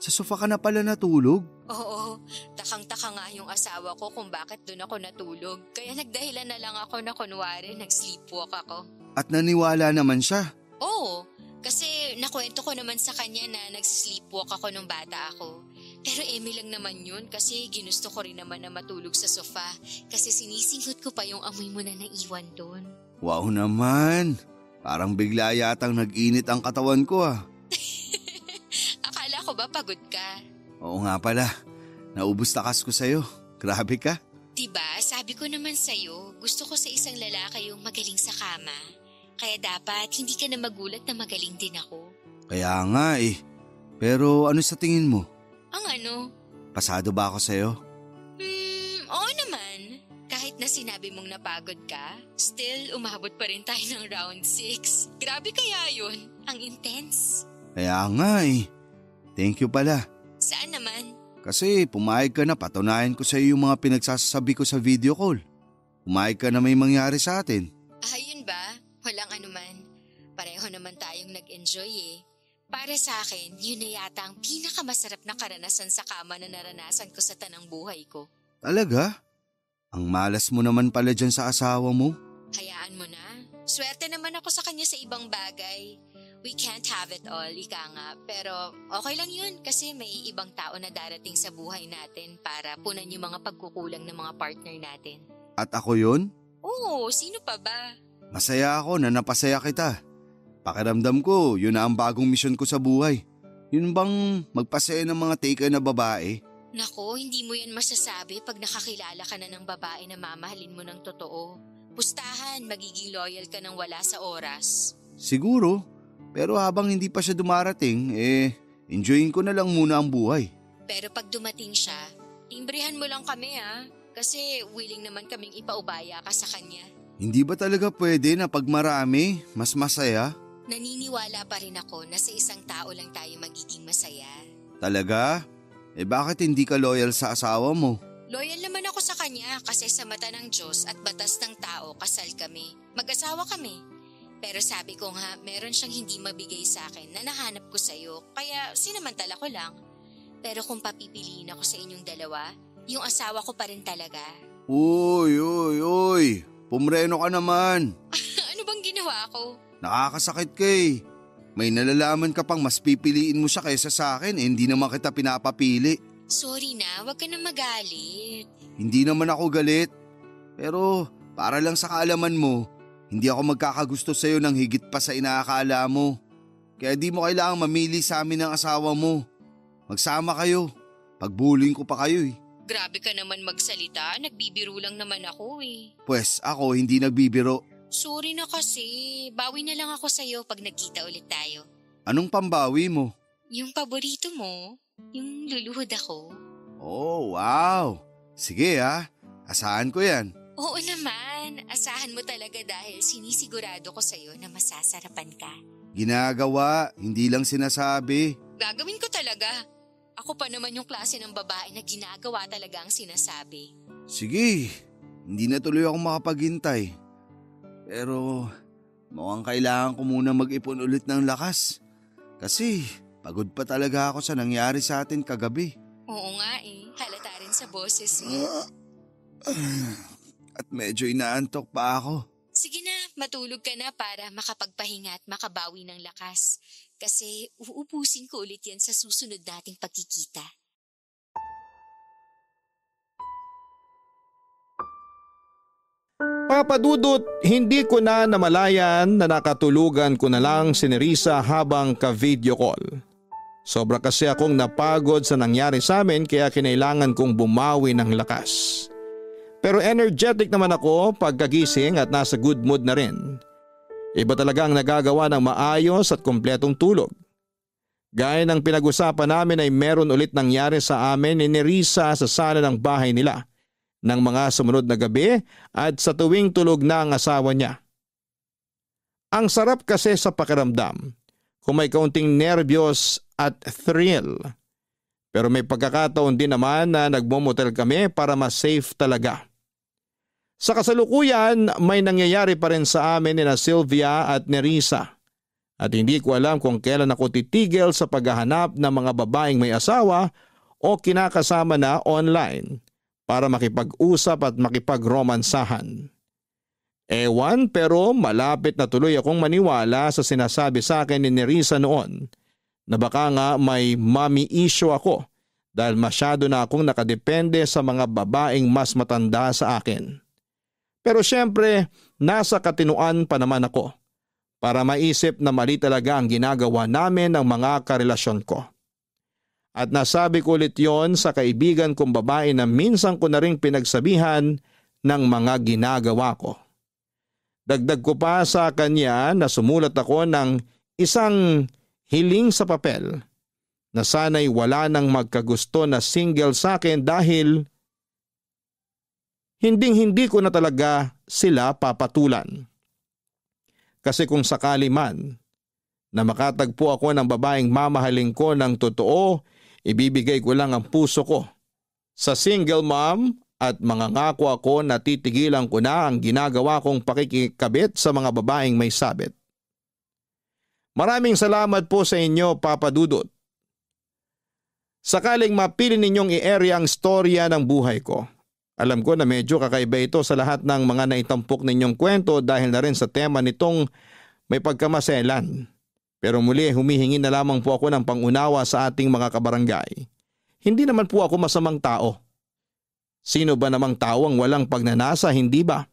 Sa sofa ka na pala natulog? Oo, takang-taka nga yung asawa ko kung bakit dun ako natulog. Kaya nagdahilan na lang ako na kunwari nag-sleepwalk ako. At naniwala naman siya? Oo, kasi nakwento ko naman sa kanya na nagsisleepwalk ako nung bata ako. Pero lang naman yun kasi ginusto ko rin naman na matulog sa sofa kasi sinisinghot ko pa yung amoy mo na naiwan doon. Wow naman, parang bigla yatang nag-init ang katawan ko ah. Akala ko ba pagod ka? Oo nga pala, naubos takas ko sa'yo. Grabe ka. Diba, sabi ko naman sa'yo, gusto ko sa isang lalaki yung magaling sa kama. Kaya dapat hindi ka na magulat na magaling din ako. Kaya nga eh, pero ano sa tingin mo? Ang ano? Pasado ba ako sa'yo? Oo naman. Kahit na sinabi mong napagod ka, still umabot pa rin tayo ng round 6. Grabe kaya yun, ang intense. Kaya nga eh, thank you pala. Saan naman? Kasi pumayag ka na patunayan ko sa'yo yung mga pinagsasabi ko sa video call. Pumayag ka na may mangyari sa atin. Yun ba? Walang anuman. Pareho naman tayong nag-enjoy eh. Para sa akin, yun na yata ang pinakamasarap na karanasan sa kama na naranasan ko sa tanang buhay ko. Talaga? Ang malas mo naman pala dyan sa asawa mo. Hayaan mo na. Swerte naman ako sa kanya sa ibang bagay. We can't have it all, ika nga. Pero okay lang yun kasi may ibang tao na darating sa buhay natin para punan yung mga pagkukulang ng mga partner natin. At ako yun? Oo, sino pa ba? Masaya ako na napasaya kita. Pakiramdam ko, yun na ang bagong misyon ko sa buhay. Yun bang magpasaya ng mga taken na babae? Nako, hindi mo yan masasabi pag nakakilala ka na ng babae na mamahalin mo ng totoo. Pustahan, magiging loyal ka ng wala sa oras. Siguro, pero habang hindi pa siya dumarating, enjoyin ko na lang muna ang buhay. Pero pag dumating siya, timbrihan mo lang kami kasi willing naman kaming ipaubaya ka sa kanya. Hindi ba talaga pwede na pag marami, mas masaya? Naniniwala pa rin ako na sa isang tao lang tayo magiging masaya. Talaga? Bakit hindi ka loyal sa asawa mo? Loyal naman ako sa kanya kasi sa mata ng Diyos at batas ng tao kasal kami. Mag-asawa kami. Pero sabi ko nga, meron siyang hindi mabigay sa akin na nahanap ko sa'yo kaya sinamantala ko lang. Pero kung papipiliin ako sa inyong dalawa, yung asawa ko pa rin talaga. Uy! Pumreno ka naman. Ano bang ginawa ko? Nakakasakit ka eh. May nalalaman ka pang mas pipiliin mo siya kaysa sa akin hindi naman kita pinapapili. Sorry na, wag ka na magalit. Hindi naman ako galit. Pero para lang sa kaalaman mo, hindi ako magkakagusto sa'yo ng higit pa sa inaakala mo. Kaya di mo kailangang mamili sa amin ng asawa mo. Magsama kayo. Pagbuling ko pa kayo eh. Grabe ka naman magsalita, nagbibiro lang naman ako eh. Pwes ako hindi nagbibiro. Sorry na kasi, bawi na lang ako sa'yo pag nagkita ulit tayo. Anong pambawi mo? Yung paborito mo, yung luluhod ako. Oh, wow! Sige asahan ko yan. Oo naman, asahan mo talaga dahil sinisigurado ko sa'yo na masasarapan ka. Ginagawa, hindi lang sinasabi. Gagawin ko talaga. Ako pa naman yung klase ng babae na ginagawa talaga ang sinasabi. Sige, hindi na tuloy ako makapaghintay. Pero mukhang kailangan ko muna mag-ipon ulit ng lakas. Kasi pagod pa talaga ako sa nangyari sa atin kagabi. Oo nga halata rin sa boses mo. At medyo inaantok pa ako. Sige na, matulog ka na para makapagpahinga at makabawi ng lakas. Kasi uubusin ko ulit yan sa susunod nating pagkikita. Papadudot, hindi ko na namalayan na nakatulugan ko na lang si Nerissa habang ka-video call. Sobra kasi akong napagod sa nangyari sa amin kaya kinailangan kong bumawi ng lakas. Pero energetic naman ako pagkagising at nasa good mood na rin. Iba talaga ang nagagawa ng maayos at kumpletong tulog. Gaya ng pinag-usapan namin ay meron ulit nangyari sa amin ni Nerissa sa sala ng bahay nila ng mga sumunod na gabi at sa tuwing tulog na ang asawa niya. Ang sarap kasi sa pakiramdam kung may kaunting nervyos at thrill. Pero may pagkakataon din naman na nagmomotel kami para mas safe talaga. Sa kasalukuyan, may nangyayari pa rin sa amin ni Sylvia at Nerissa. At hindi ko alam kung kailan ako titigil sa paghahanap ng mga babaeng may asawa o kinakasama na online para makipag-usap at makipag-romansahan. Ewan, pero malapit na tuloy akong maniwala sa sinasabi sa akin ni Nerissa noon na baka nga may mommy issue ako dahil masyado na akong nakadepende sa mga babaeng mas matanda sa akin. Pero syempre, nasa katinuan pa naman ako para maisip na mali talaga ang ginagawa namin ng mga karelasyon ko. At nasabi ko ulit yon sa kaibigan kong babae na minsan ko na ring pinagsabihan ng mga ginagawa ko. Dagdag ko pa sa kanya na sumulat ako ng isang hiling sa papel na sana'y wala nang magkagusto na single sa akin dahil hinding-hindi ko na talaga sila papatulan. Kasi kung sakali man na makatagpo ako ng babaeng mamahalin ko ng totoo, ibibigay ko lang ang puso ko sa single mom at mangangako ako na titigilan ko na ang ginagawa kong pakikikabit sa mga babaeng may sabit. Maraming salamat po sa inyo, Papa Dudut. Sakaling mapili ninyong i-area ang storya ng buhay ko. Alam ko na medyo kakaiba ito sa lahat ng mga naitampok ninyong kwento dahil na rin sa tema nitong may pagkamaselan. Pero muli humihingi na lamang po ako ng pangunawa sa ating mga kabarangay. Hindi naman po ako masamang tao. Sino ba namang tao ang walang pagnanasa, hindi ba?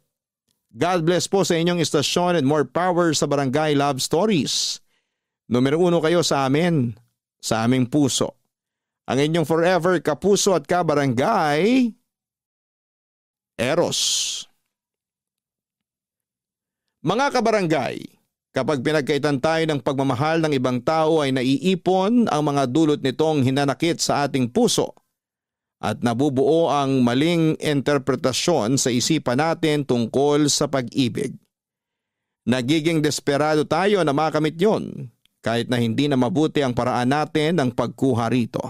God bless po sa inyong istasyon and more power sa Barangay Love Stories. Numero 1 kayo sa amin, sa aming puso. Ang inyong forever kapuso at kabarangay, Eros. Mga kabarangay, kapag pinagkaitan tayo ng pagmamahal ng ibang tao ay naiipon ang mga dulot nitong hinanakit sa ating puso at nabubuo ang maling interpretasyon sa isipan natin tungkol sa pag-ibig. Nagiging desperado tayo na makamit yon kahit na hindi na mabuti ang paraan natin ng pagkuha rito.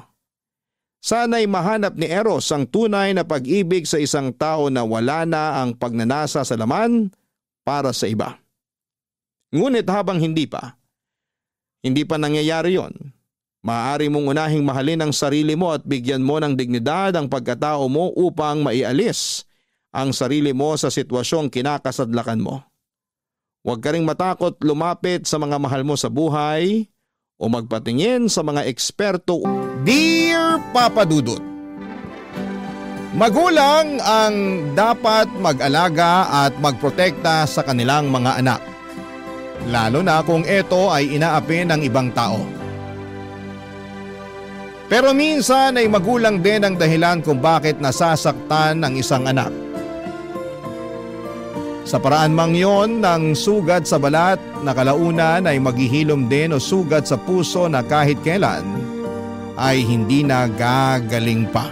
Sana'y mahanap ni Eros ang tunay na pag-ibig sa isang tao na wala na ang pagnanasa sa laman para sa iba. Ngunit habang hindi pa nangyayari yon, maaari mong unahing mahalin ang sarili mo at bigyan mo ng dignidad ang pagkatao mo upang maialis ang sarili mo sa sitwasyong kinakasadlakan mo. Huwag ka ring matakot lumapit sa mga mahal mo sa buhay o magpatingin sa mga eksperto. Dear Papa Dudut, magulang ang dapat mag-alaga at magprotekta sa kanilang mga anak, lalo na kung ito ay inaapi ng ibang tao. Pero minsan ay magulang din ang dahilan kung bakit nasasaktan ang isang anak. Sa paraan mang yon ng sugat sa balat na kalaunan ay maghihilom din o sugat sa puso na kahit kailan ay hindi na gagaling pa.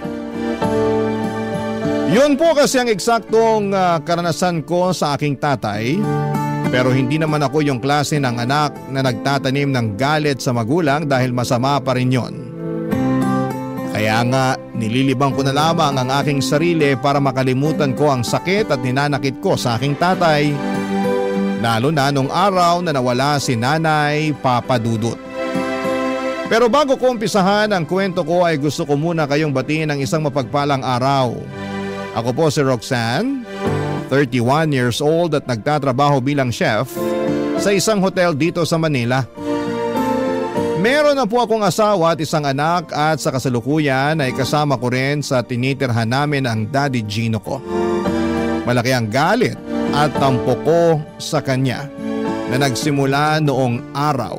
Yun po kasi ang eksaktong karanasan ko sa aking tatay, pero hindi naman ako yung klase ng anak na nagtatanim ng galit sa magulang dahil masama pa rin yon. Kaya nga nililibang ko na lamang ang aking sarili para makalimutan ko ang sakit at ninanakit ko sa aking tatay, lalo na nung araw na nawala si Nanay Papa Dudut. Pero bago ko umpisahan ang kwento ko ay gusto ko muna kayong batiin ng isang mapagpalang araw. Ako po si Roxanne, 31 years old at nagtatrabaho bilang chef sa isang hotel dito sa Manila. Meron na po akong asawa at isang anak at sa kasalukuyan ay kasama ko rin sa tinitirhan namin ang Daddy Gino ko. Malaki ang galit at tampok ko sa kanya na nagsimula noong araw,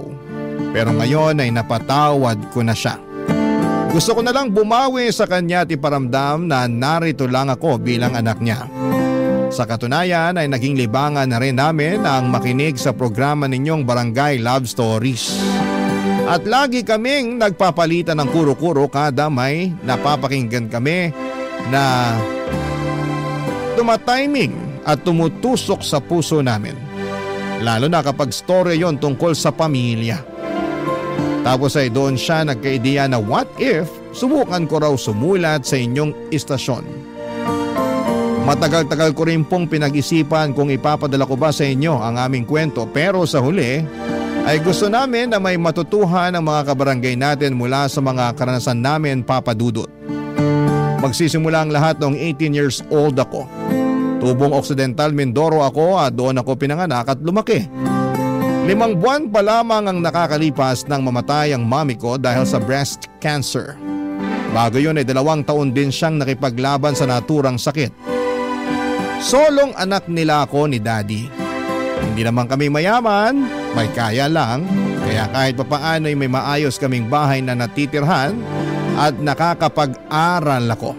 pero ngayon ay napatawad ko na siya. Gusto ko na lang bumawi sa kanya at iparamdam na narito lang ako bilang anak niya. Sa katunayan ay naging libangan na rin namin ang makinig sa programa ninyong Barangay Love Stories. At lagi kaming nagpapalitan ng kuro-kuro kada may napapakinggan kami na tumatiming at tumutusok sa puso namin. Lalo na kapag story yon tungkol sa pamilya. Tapos ay doon siya nagka-ideya na what if subukan ko raw sumulat sa inyong istasyon. Matagal-tagal ko rin pong pinag-isipan kung ipapadala ko ba sa inyo ang aming kwento, pero sa huli ay gusto namin na may matutuhan ang mga kabarangay natin mula sa mga karanasan namin, Papa Dudut. Magsisimula ang lahat noong 18 years old ako. Tubong Occidental Mindoro ako at doon ako pinanganak at lumaki. 5 buwan pa lamang ang nakakalipas nang mamatay ang mami ko dahil sa breast cancer. Bago yun ay 2 taon din siyang nakipaglaban sa naturang sakit. Solong anak nila ako ni Daddy. Hindi naman kami mayaman, may kaya lang, kaya kahit papaano ay may maayos kaming bahay na natitirhan at nakakapag-aral ako.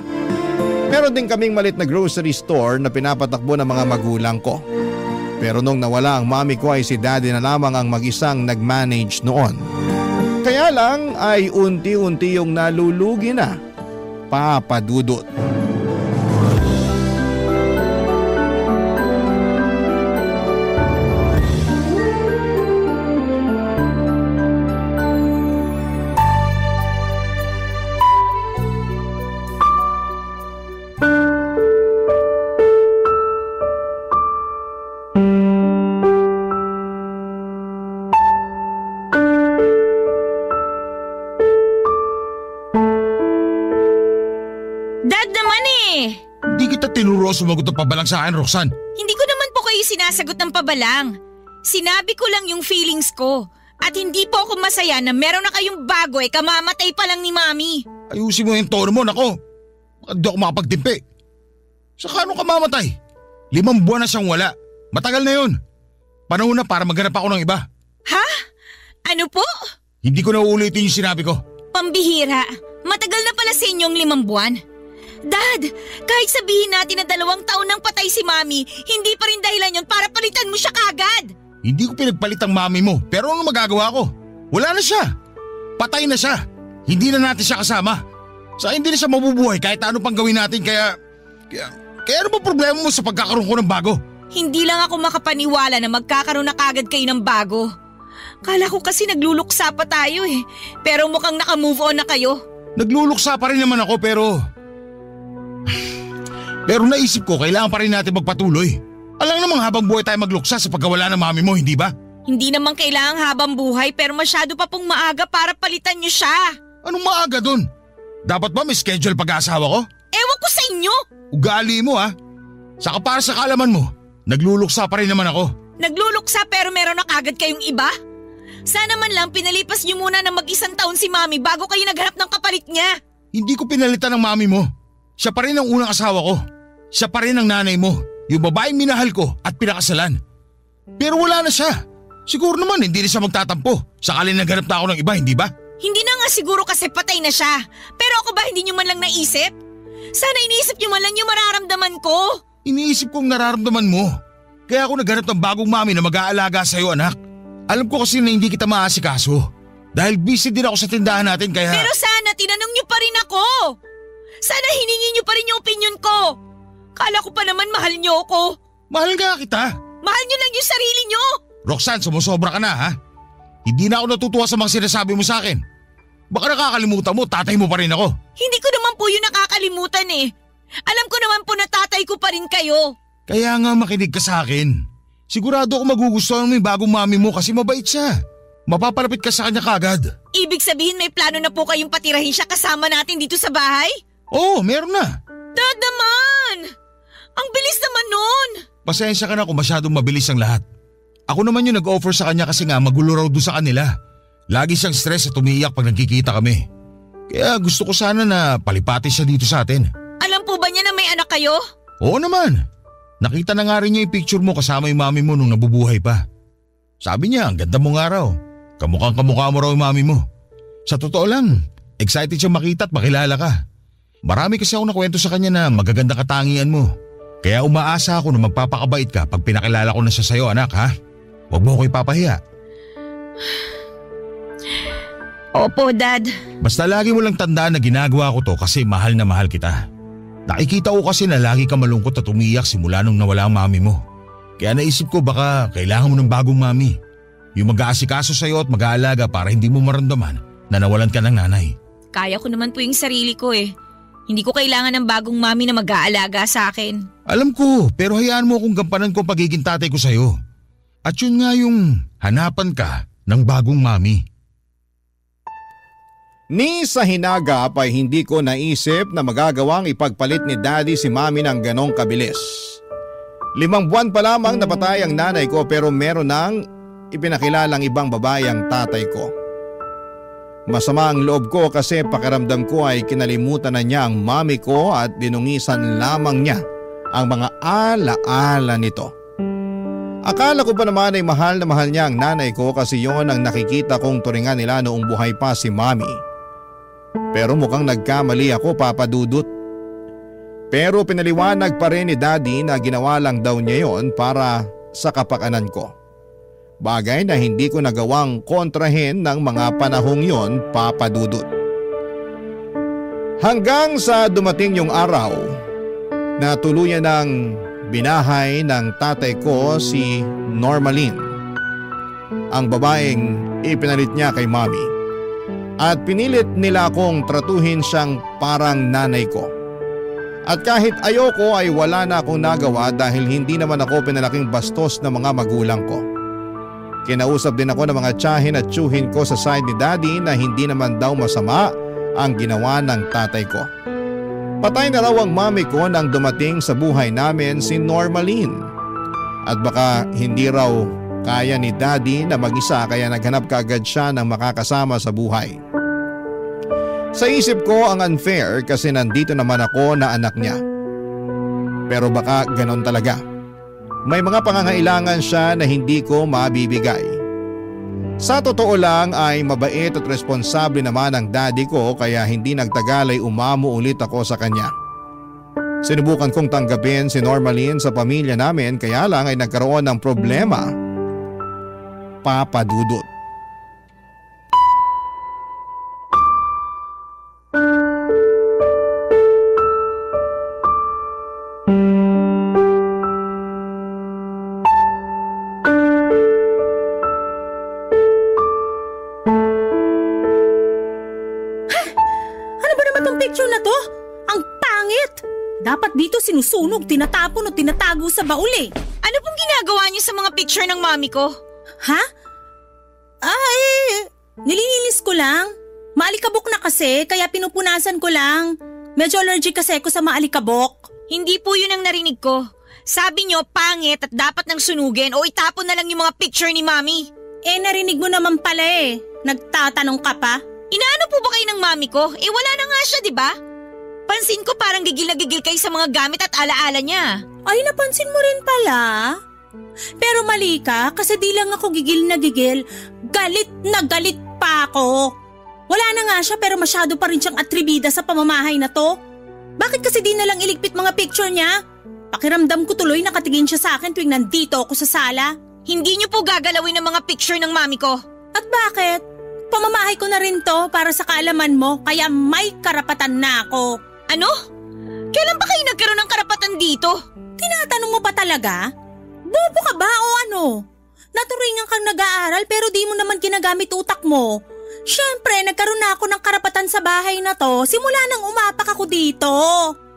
Meron din kaming malit na grocery store na pinapatakbo ng mga magulang ko. Pero nung nawala ang mami ko ay si Daddy na lamang ang mag-isang nag-manage noon. Kaya lang ay unti-unti yung nalulugi na, Papa Dudut. Tinuro sumagot ng pabalang sa akin, Roxanne. Hindi ko naman po kayo sinasagot ng pabalang. Sinabi ko lang yung feelings ko. At hindi po ako masaya na meron na kayong bago kamamatay pa lang ni Mami. Ayusin mo yung tono mo, nako. Hindi ako makapagtimpi. Saka ano ka mamatay? 5 buwan na siyang wala. Matagal na yun. Panahon na para maghanap ako ng iba. Ha? Ano po? Hindi ko na uulitin yung sinabi ko. Pambihira. Matagal na pala sa inyong 5 buwan. Dad, kahit sabihin natin na 2 taon nang patay si Mami, hindi pa rin dahilan yun para palitan mo siya kagad. Hindi ko pinagpalit ang mami mo, pero ano magagawa ko? Wala na siya. Patay na siya. Hindi na natin siya kasama. Saka hindi na siya mabubuhay kahit ano pang gawin natin, kaya ano ba problema mo sa pagkakaroon ko ng bago? Hindi lang ako makapaniwala na magkakaroon na kagad kayo ng bago. Kala ko kasi nagluluksa pa tayo pero mukhang naka-move on na kayo. Nagluluksa pa rin naman ako pero naisip ko kailangan pa rin natin magpatuloy. Alam namang habang buhay tayo magluksa sa pagkawala ng mami mo, hindi ba? Hindi naman kailangang habang buhay pero masyado pa pong maaga para palitan niyo siya. Anong maaga dun? Dapat ba may schedule pag-aasawa ko? Ewan ko sa inyo. Ugali mo ha. Saka para sa kaalaman mo, nagluluksa pa rin naman ako. Nagluluksa pero meron na kagad kayong iba? Sana man lang pinalipas niyo muna ng mag-1 taon si Mami bago kayo naghanap ng kapalit niya. Hindi ko pinalitan ng mami mo. Siya pa rin ang unang asawa ko. Siya pa rin ang nanay mo, yung babaeng minahal ko at pinakasalan. Pero wala na siya. Siguro naman hindi na siya magtatampo. Sakali naghanap na ako ng iba, hindi ba? Hindi na nga siguro kasi patay na siya. Pero ako ba hindi niyo man lang naisip? Sana iniisip niyo man lang yung mararamdaman ko. Iniisip kong nararamdaman mo. Kaya ako naghanap ng bagong mami na mag-aalaga sa'yo, anak. Alam ko kasi na hindi kita maasikaso. Dahil busy din ako sa tindahan natin kaya… Pero sana tinanong niyo pa rin ako. Sana hiningi niyo pa rin yung opinion ko. Kala ko pa naman mahal niyo ako. Mahal nga kita. Mahal niyo lang yung sarili niyo. Roxanne, sumusobra ka na ha? Hindi na ako natutuwa sa mga sinasabi mo sa akin. Baka nakakalimutan mo, tatay mo pa rin ako. Hindi ko naman po yun nakakalimutan Alam ko naman po na tatay ko pa rin kayo. Kaya nga makinig ka sa akin. Sigurado ako magugustuhan mo yung bagong mami mo kasi mabait siya. Mapapalapit ka sa kanya kagad. Ibig sabihin may plano na po kayong patirahin siya kasama natin dito sa bahay? Oo, meron na. Dad naman! Ang bilis naman nun! Pasensya ka na kung masyadong mabilis ang lahat. Ako naman yung nag-offer sa kanya kasi nga magulo raw doon sa kanila. Lagi siyang stress at umiiyak pag nagkikita kami. Kaya gusto ko sana na palipati siya dito sa atin. Alam po ba niya na may anak kayo? Oo naman. Nakita na nga rin niya yung picture mo kasama yung mami mo nung nabubuhay pa. Sabi niya, ang ganda mo nga raw. Kamukhang kamukha mo raw yung mami mo. Sa totoo lang, excited siya makita at makilala ka. Marami kasi ako nakwento sa kanya na magaganda katangian mo. Kaya umaasa ako na magpapakabait ka pag pinakilala ko na siya sa'yo, anak, ha? Huwag mo ko ipapahiya. Opo, Dad. Basta lagi mo lang tandaan na ginagawa ko to kasi mahal na mahal kita. Nakikita ko kasi na lagi ka malungkot at umiyak simula nung nawala ang mami mo. Kaya naisip ko baka kailangan mo ng bagong mami. Yung mag-aasikaso sa'yo at mag-aalaga para hindi mo maramdaman na nawalan ka ng nanay. Kaya ko naman po yung sarili ko eh. Hindi ko kailangan ng bagong mami na mag-aalaga sa akin. Alam ko, pero hayaan mo akong gampanan ko pagiging tatay ko sa'yo. At yun nga yung hanapan ka ng bagong mami. Ni sa hinagap ay hindi ko naisip na magagawang ipagpalit ni Daddy si Mami ng ganong kabilis. 5 buwan pa lamang napatay ang nanay ko pero meron nang ipinakilalang ibang babae ang tatay ko. Masama ang loob ko kasi pakiramdam ko ay kinalimutan na niya ang mami ko at dinungisan lamang niya ang mga ala-ala nito. Akala ko pa naman ay mahal na mahal niya ang nanay ko kasi yon ang nakikita kong turingan nila noong buhay pa si mami. Pero mukhang nagkamali ako, Papa Dudut. Pero pinaliwanag pa rin ni Daddy na ginawa lang daw niya yon para sa kapakanan ko. Bagay na hindi ko nagawang kontrahin ng mga panahong yon, Papa Dudut. Hanggang sa dumating yung araw na tuluyan ng binahay ng tatay ko si Normaline, ang babaeng ipinalit niya kay Mami. At pinilit nila akong tratuhin siyang parang nanay ko. At kahit ayoko ay wala na akong nagawa dahil hindi naman ako pinalaking bastos ng mga magulang ko. Kinausap din ako ng mga tiyahin at tiyuhin ko sa side ni Daddy na hindi naman daw masama ang ginawa ng tatay ko. Patay na raw ang mami ko nang dumating sa buhay namin si Normaline. At baka hindi raw kaya ni Daddy na mag-isa kaya naghanap kaagad siya ng makakasama sa buhay. Sa isip ko ang unfair kasi nandito naman ako na anak niya. Pero baka ganon talaga. May mga pangangailangan siya na hindi ko mabibigay. Sa totoo lang ay mabait at responsable naman ang daddy ko kaya hindi nagtagal ay umamo ulit ako sa kanya. Sinubukan kong tanggapin si Normaline sa pamilya namin kaya lang ay nagkaroon ng problema, Papa Dudut. Dapat dito sinusunog, tinatapon o tinatago sa baul eh. Ano pong ginagawa niyo sa mga picture ng mami ko? Ha? Nililinis ko lang. Maalikabok na kasi, kaya pinupunasan ko lang. Medyo allergic kasi ako sa maalikabok. Hindi po yun ang narinig ko. Sabi niyo pangit at dapat nang sunugin o itapon na lang yung mga picture ni mami. Narinig mo naman pala eh. Nagtatanong ka pa? Inaano po ba kayo ng mami ko? Wala na nga siya, di ba? Pansin ko parang gigil na gigil kayo sa mga gamit at alaala niya. Ay, napansin mo rin pala. Pero mali ka kasi di lang ako gigil na gigil. Galit na galit pa ako. Wala na nga siya pero masyado pa rin siyang atribida sa pamamahay na to. Bakit kasi di na lang iligpit mga picture niya? Pakiramdam ko tuloy nakatingin siya sa akin tuwing nandito ako sa sala. Hindi niyo po gagalawin ang mga picture ng mami ko. At bakit? Pamamahay ko na rin to para sa kaalaman mo kaya may karapatan na ako. Ano? Kailan ba kayo nagkaroon ng karapatan dito? Tinatanong mo pa talaga? Bobo ka ba o ano? Naturingan kang nag-aaral pero di mo naman ginagamit utak mo. Siyempre, nagkaroon na ako ng karapatan sa bahay na to simula nang umapak ako dito.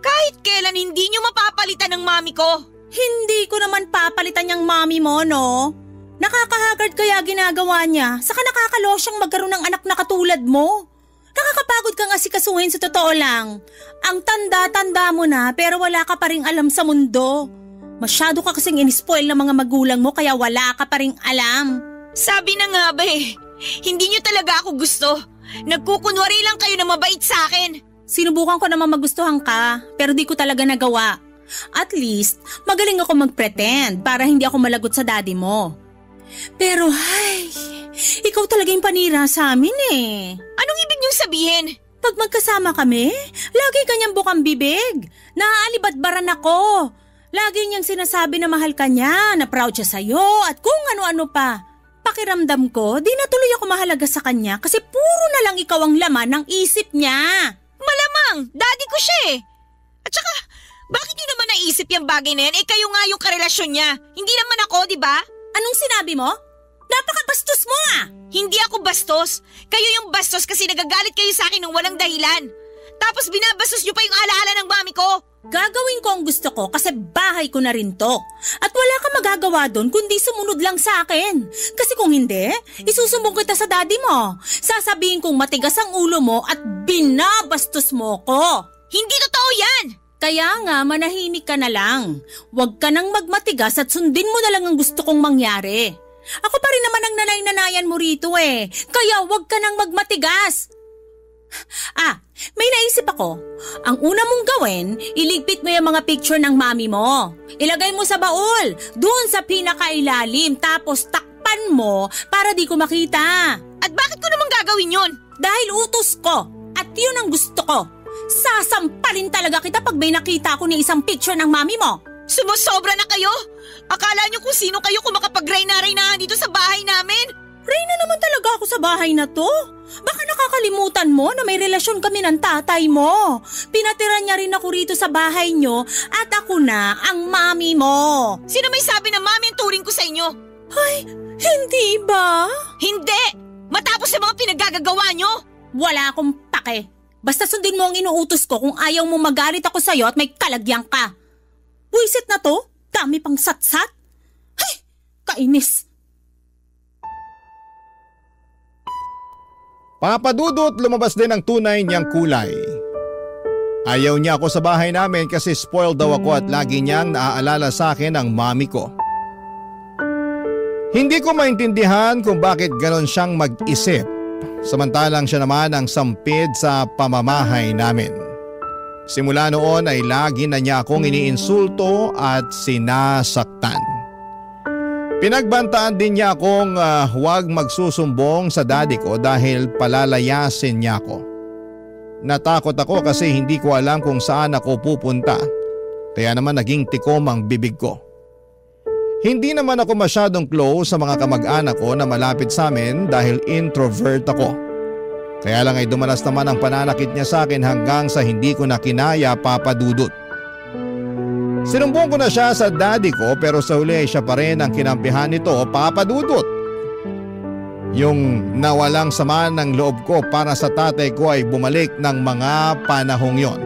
Kahit kailan hindi niyo mapapalitan ng mami ko? Hindi ko naman papalitan yung mami mo, no? Nakakahagard kaya ginagawa niya, saka nakakalosyang siyang magkaroon ng anak na katulad mo. Nakakapagod kang asikasuhin sa totoo lang. Ang tanda-tanda mo na pero wala ka pa ring alam sa mundo. Masyado ka kasing inispoil ng mga magulang mo kaya wala ka pa ring alam. Sabi na nga ba hindi niyo talaga ako gusto. Nagkukunwari lang kayo na mabait sa akin. Sinubukan ko naman magustuhan ka pero di ko talaga nagawa. At least, magaling ako mag-pretend para hindi ako malagot sa daddy mo. Pero ikaw talaga yung panira sa amin eh. Anong ibig niyong sabihin? Pag magkasama kami, lagi kanyang bukang bibig. Naaalibadbaran ako. Lagi niyang sinasabi na mahal ka niya, na proud siya sa'yo at kung ano-ano pa. Pakiramdam ko, di na tuloy ako mahalaga sa kanya kasi puro na lang ikaw ang laman ng isip niya. Malamang, daddy ko siya eh. At saka, bakit niyo naman naisip yung bagay na yan? Kayo nga yung karelasyon niya. Hindi naman ako, di ba? Anong sinabi mo? Napakabastos mo ah! Hindi ako bastos. Kayo yung bastos kasi nagagalit kayo sa akin ng walang dahilan. Tapos binabastos niyo pa yung alaala ng mami ko. Gagawin ko ang gusto ko kasi bahay ko na rin to. At wala kang magagawa doon kundi sumunod lang sa akin. Kasi kung hindi, isusumbong kita sa daddy mo. Sasabihin kong matigas ang ulo mo at binabastos mo ko. Hindi totoo yan! Kaya nga manahimik ka na lang. Huwag ka nang magmatigas at sundin mo na lang ang gusto kong mangyari. Ako pa rin naman ang nanay-nanayan mo rito eh. Kaya huwag ka nang magmatigas. May naisip ako. Ang una mong gawin, iligpit mo yung mga picture ng mami mo. Ilagay mo sa baul, doon sa pinakailalim, tapos takpan mo para di ko makita. At bakit ko naman gagawin yun? Dahil utos ko, at yun ang gusto ko. Sasampalin talaga kita pag may nakita ako ni isang picture ng mami mo. Sumusobra na kayo? Akala niyo kung sino kayo kung makapag-reyna-reynahan dito sa bahay namin? Reyna naman talaga ako sa bahay na to. Baka nakakalimutan mo na may relasyon kami ng tatay mo. Pinatira niya rin ako rito sa bahay nyo at ako na ang mami mo. Sino may sabi na mami ang turing ko sa inyo? Ay, hindi ba? Hindi! Matapos sa mga pinaggagawa nyo? Wala akong pake. Basta sundin mo ang inuutos ko kung ayaw mo magalit ako sa'yo at may kalagyan ka. Buisit na to? Dami pang satsat? Ay, kainis. Papadudot lumabas din ang tunay niyang kulay. Ayaw niya ako sa bahay namin kasi spoiled daw ako at lagi niyang naaalala sa akin ang mami ko. Hindi ko maintindihan kung bakit ganon siyang mag-isip, samantalang siya naman ang sampid sa pamamahay namin. Simula noon ay lagi na niya akong iniinsulto at sinasaktan. Pinagbantaan din niya akong huwag magsusumbong sa daddy ko dahil palalayasin niya ako. Natakot ako kasi hindi ko alam kung saan ako pupunta, kaya naman naging tikom ang bibig ko. Hindi naman ako masyadong close sa mga kamag-anak ko na malapit sa amin dahil introvert ako. Kaya lang ay dumalas naman ang pananakit niya sa akin hanggang sa hindi ko na kinaya, Papa Dudut. Sinumbong ko na siya sa daddy ko pero sa huli siya pa rin ang kinampihan nito, Papa Dudut. Yung nawalang sama ng loob ko para sa tatay ko ay bumalik ng mga panahong yon.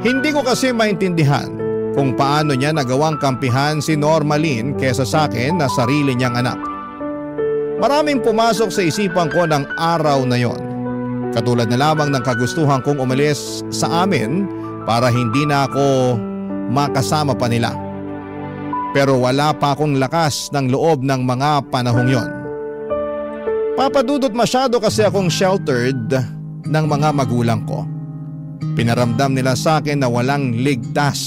Hindi ko kasi maintindihan kung paano niya nagawang kampihan si Normalin kesa sa akin na sarili niyang anak. Maraming pumasok sa isipan ko ng araw na yon. Katulad na lamang ng kagustuhan kong umalis sa amin para hindi na ako makasama pa nila. Pero wala pa akong lakas ng loob ng mga panahong yon. Papadudot masyado kasi akong sheltered ng mga magulang ko. Pinaramdam nila sa akin na walang ligtas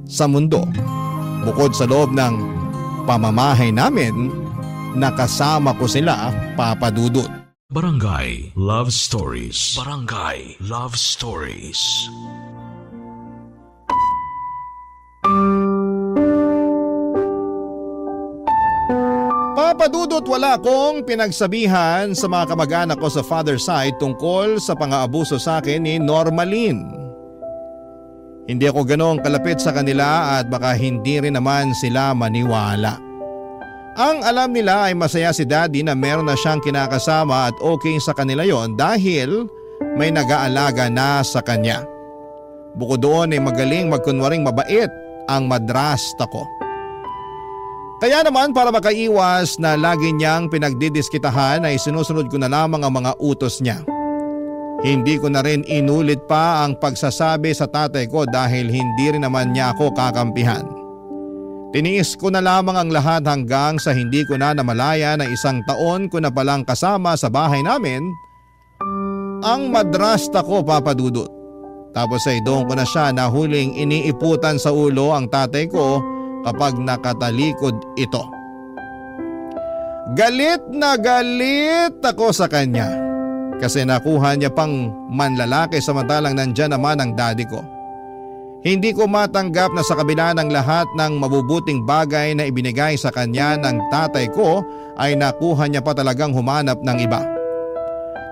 sa mundo bukod sa loob ng pamamahay namin na kasama ko sila, Papa Dudut. Barangay Love Stories. Barangay Love Stories. Papa Dudut, wala akong pinagsabihan sa mga kamag-anak ko sa father side tungkol sa pang-aabuso sa akin ni Normalin. Hindi ako ganoong kalapit sa kanila at baka hindi rin naman sila maniwala. Ang alam nila ay masaya si daddy na meron na siyang kinakasama at okay sa kanila yon dahil may nag-aalaga na sa kanya. Bukod doon ay magaling magkunwaring mabait ang madrasta ko. Kaya naman para makaiwas na lagi niyang pinagdidiskitahan ay sinusunod ko na lamang ang mga utos niya. Hindi ko na rin inulit pa ang pagsasabi sa tatay ko dahil hindi rin naman niya ako kakampihan. Tiniis ko na lamang ang lahat hanggang sa hindi ko na namalaya na 1 taon ko na palang kasama sa bahay namin ang madrasta ko, Papa Dudut. Tapos ay doon ko na siya na huling iniiputan sa ulo ang tatay ko kapag nakatalikod ito. Galit na galit ako sa kanya kasi nakuha niya pang manlalaki samantalang nandyan naman ang daddy ko. Hindi ko matanggap na sa kabila ng lahat ng mabubuting bagay na ibinigay sa kanya ng tatay ko ay nakuha niya pa talagang humanap ng iba.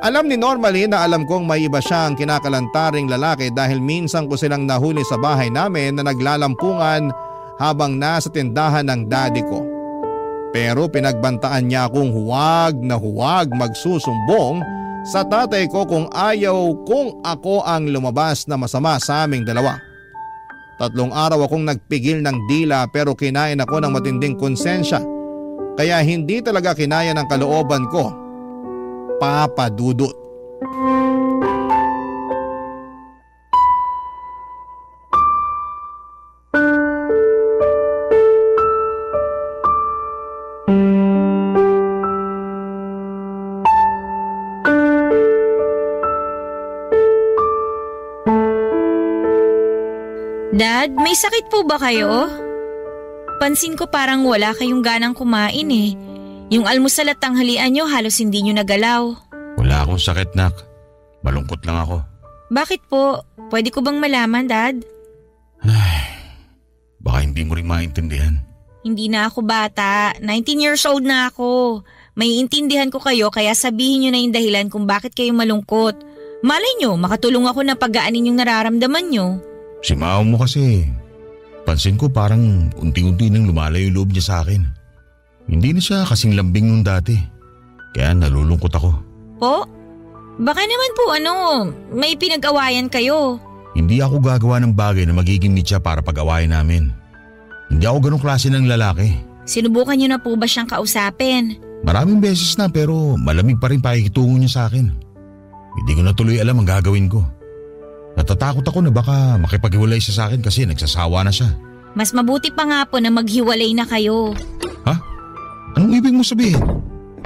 Alam ni Normally na alam kong may iba siyang kinakalantaring lalaki dahil minsan ko silang nahuli sa bahay namin na naglalampungan habang nasa tindahan ng daddy ko. Pero pinagbantaan niya akong huwag na huwag magsusumbong sa tatay ko kung ayaw kung ako ang lumabas na masama sa aming dalawa. 3 araw akong nagpigil ng dila pero kinain ako ng matinding konsensya. Kaya hindi talaga kinaya ng kalooban ko. Papa Dudut. Dad, may sakit po ba kayo? Pansin ko parang wala kayong ganang kumain eh. Yung almusal at tanghalian nyo halos hindi nyo nagalaw. Wala akong sakit, nak. Malungkot lang ako. Bakit po? Pwede ko bang malaman, Dad? Baka hindi mo rin maintindihan. Hindi na ako bata. 19 years old na ako. May intindihan ko kayo kaya sabihin nyo na yung dahilan kung bakit kayo malungkot. Malay nyo, makatulong ako na pagaanin yung nararamdaman nyo. Si Mao mo kasi, pansin ko parang unti-unti nang lumalayo yung loob niya sa akin. Hindi na siya kasing lambing nung dati. Kaya nalulungkot ako. Po? Baka naman po may pinag-awayan kayo. Hindi ako gagawa ng bagay na magiging mitya para pag-awayan namin. Hindi ako ganong klase ng lalaki. Sinubukan niyo na po ba siyang kausapin? Maraming beses na pero malamig pa rin pakikitungo niya sa akin. Hindi ko na tuloy alam ang gagawin ko. Natatakot ako na baka makipaghiwalay siya sa akin kasi nagsasawa na siya. Mas mabuti pa nga po na maghiwalay na kayo. Ha? Anong ibig mo sabihin?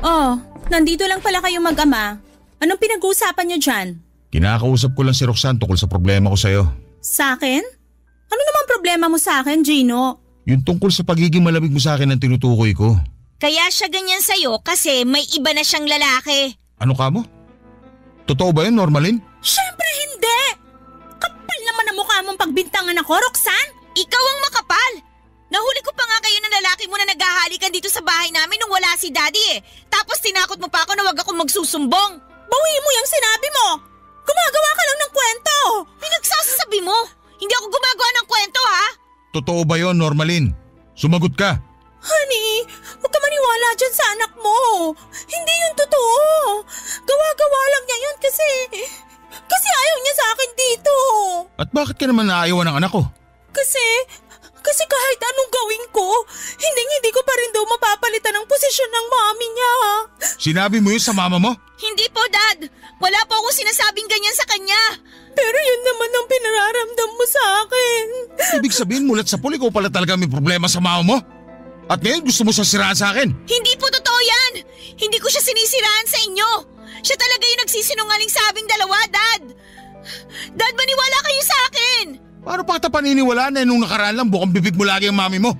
Oh, nandito lang pala kayo mag-ama. Anong pinag-uusapan niyo dyan? Kinakausap ko lang si Roxanne tungkol sa problema ko sa'yo. Sa akin? Ano naman problema mo sa akin, Gino? Yung tungkol sa pagiging malamig mo sa akin ang tinutukoy ko. Kaya siya ganyan sa'yo kasi may iba na siyang lalaki. Ano ka mo? Totoo ba yun, Normalin? Siyempre hindi! Kapal naman ang mukha mong pagbintangan ako, Roxanne! Ikaw ang makapal! Nahuli ko pa nga kayo ng lalaki mo na naghahalikan dito sa bahay namin nung wala si Daddy eh. Tapos tinakot mo pa ako na wag akong magsusumbong. Bawiin mo yung sinabi mo! Gumagawa ka lang ng kwento! Pinagsasabi mo? Hindi ako gumagawa ng kwento ha? Totoo ba yun, Normalin? Sumagot ka. Honey, huwag ka maniwala dyan sa anak mo. Hindi yun totoo. Gawa-gawa lang niya yun kasi ayaw niya sa akin dito. At bakit ka naman naayawan ng anak ko? Kasi kahit anong gawin ko, hindi ko pa rin daw mapapalitan ang posisyon ng mami niya. Sinabi mo yun sa mama mo? Hindi po, Dad. Wala po akong sinasabing ganyan sa kanya. Pero yun naman ang pinararamdam mo sa akin. Ibig sabihin mulat sa puli ko pala talaga may problema sa mama mo? At ngayon gusto mo siya siraan sa akin? Hindi po totoo yan. Hindi ko siya sinisiraan sa inyo. Siya talaga yung nagsisinungaling sa aming dalawa, Dad. Dad, maniwala kayo sa akin. Paano pa kita paniniwalaan na nung nakaraan lang bukang bibig mo lagi ang mami mo?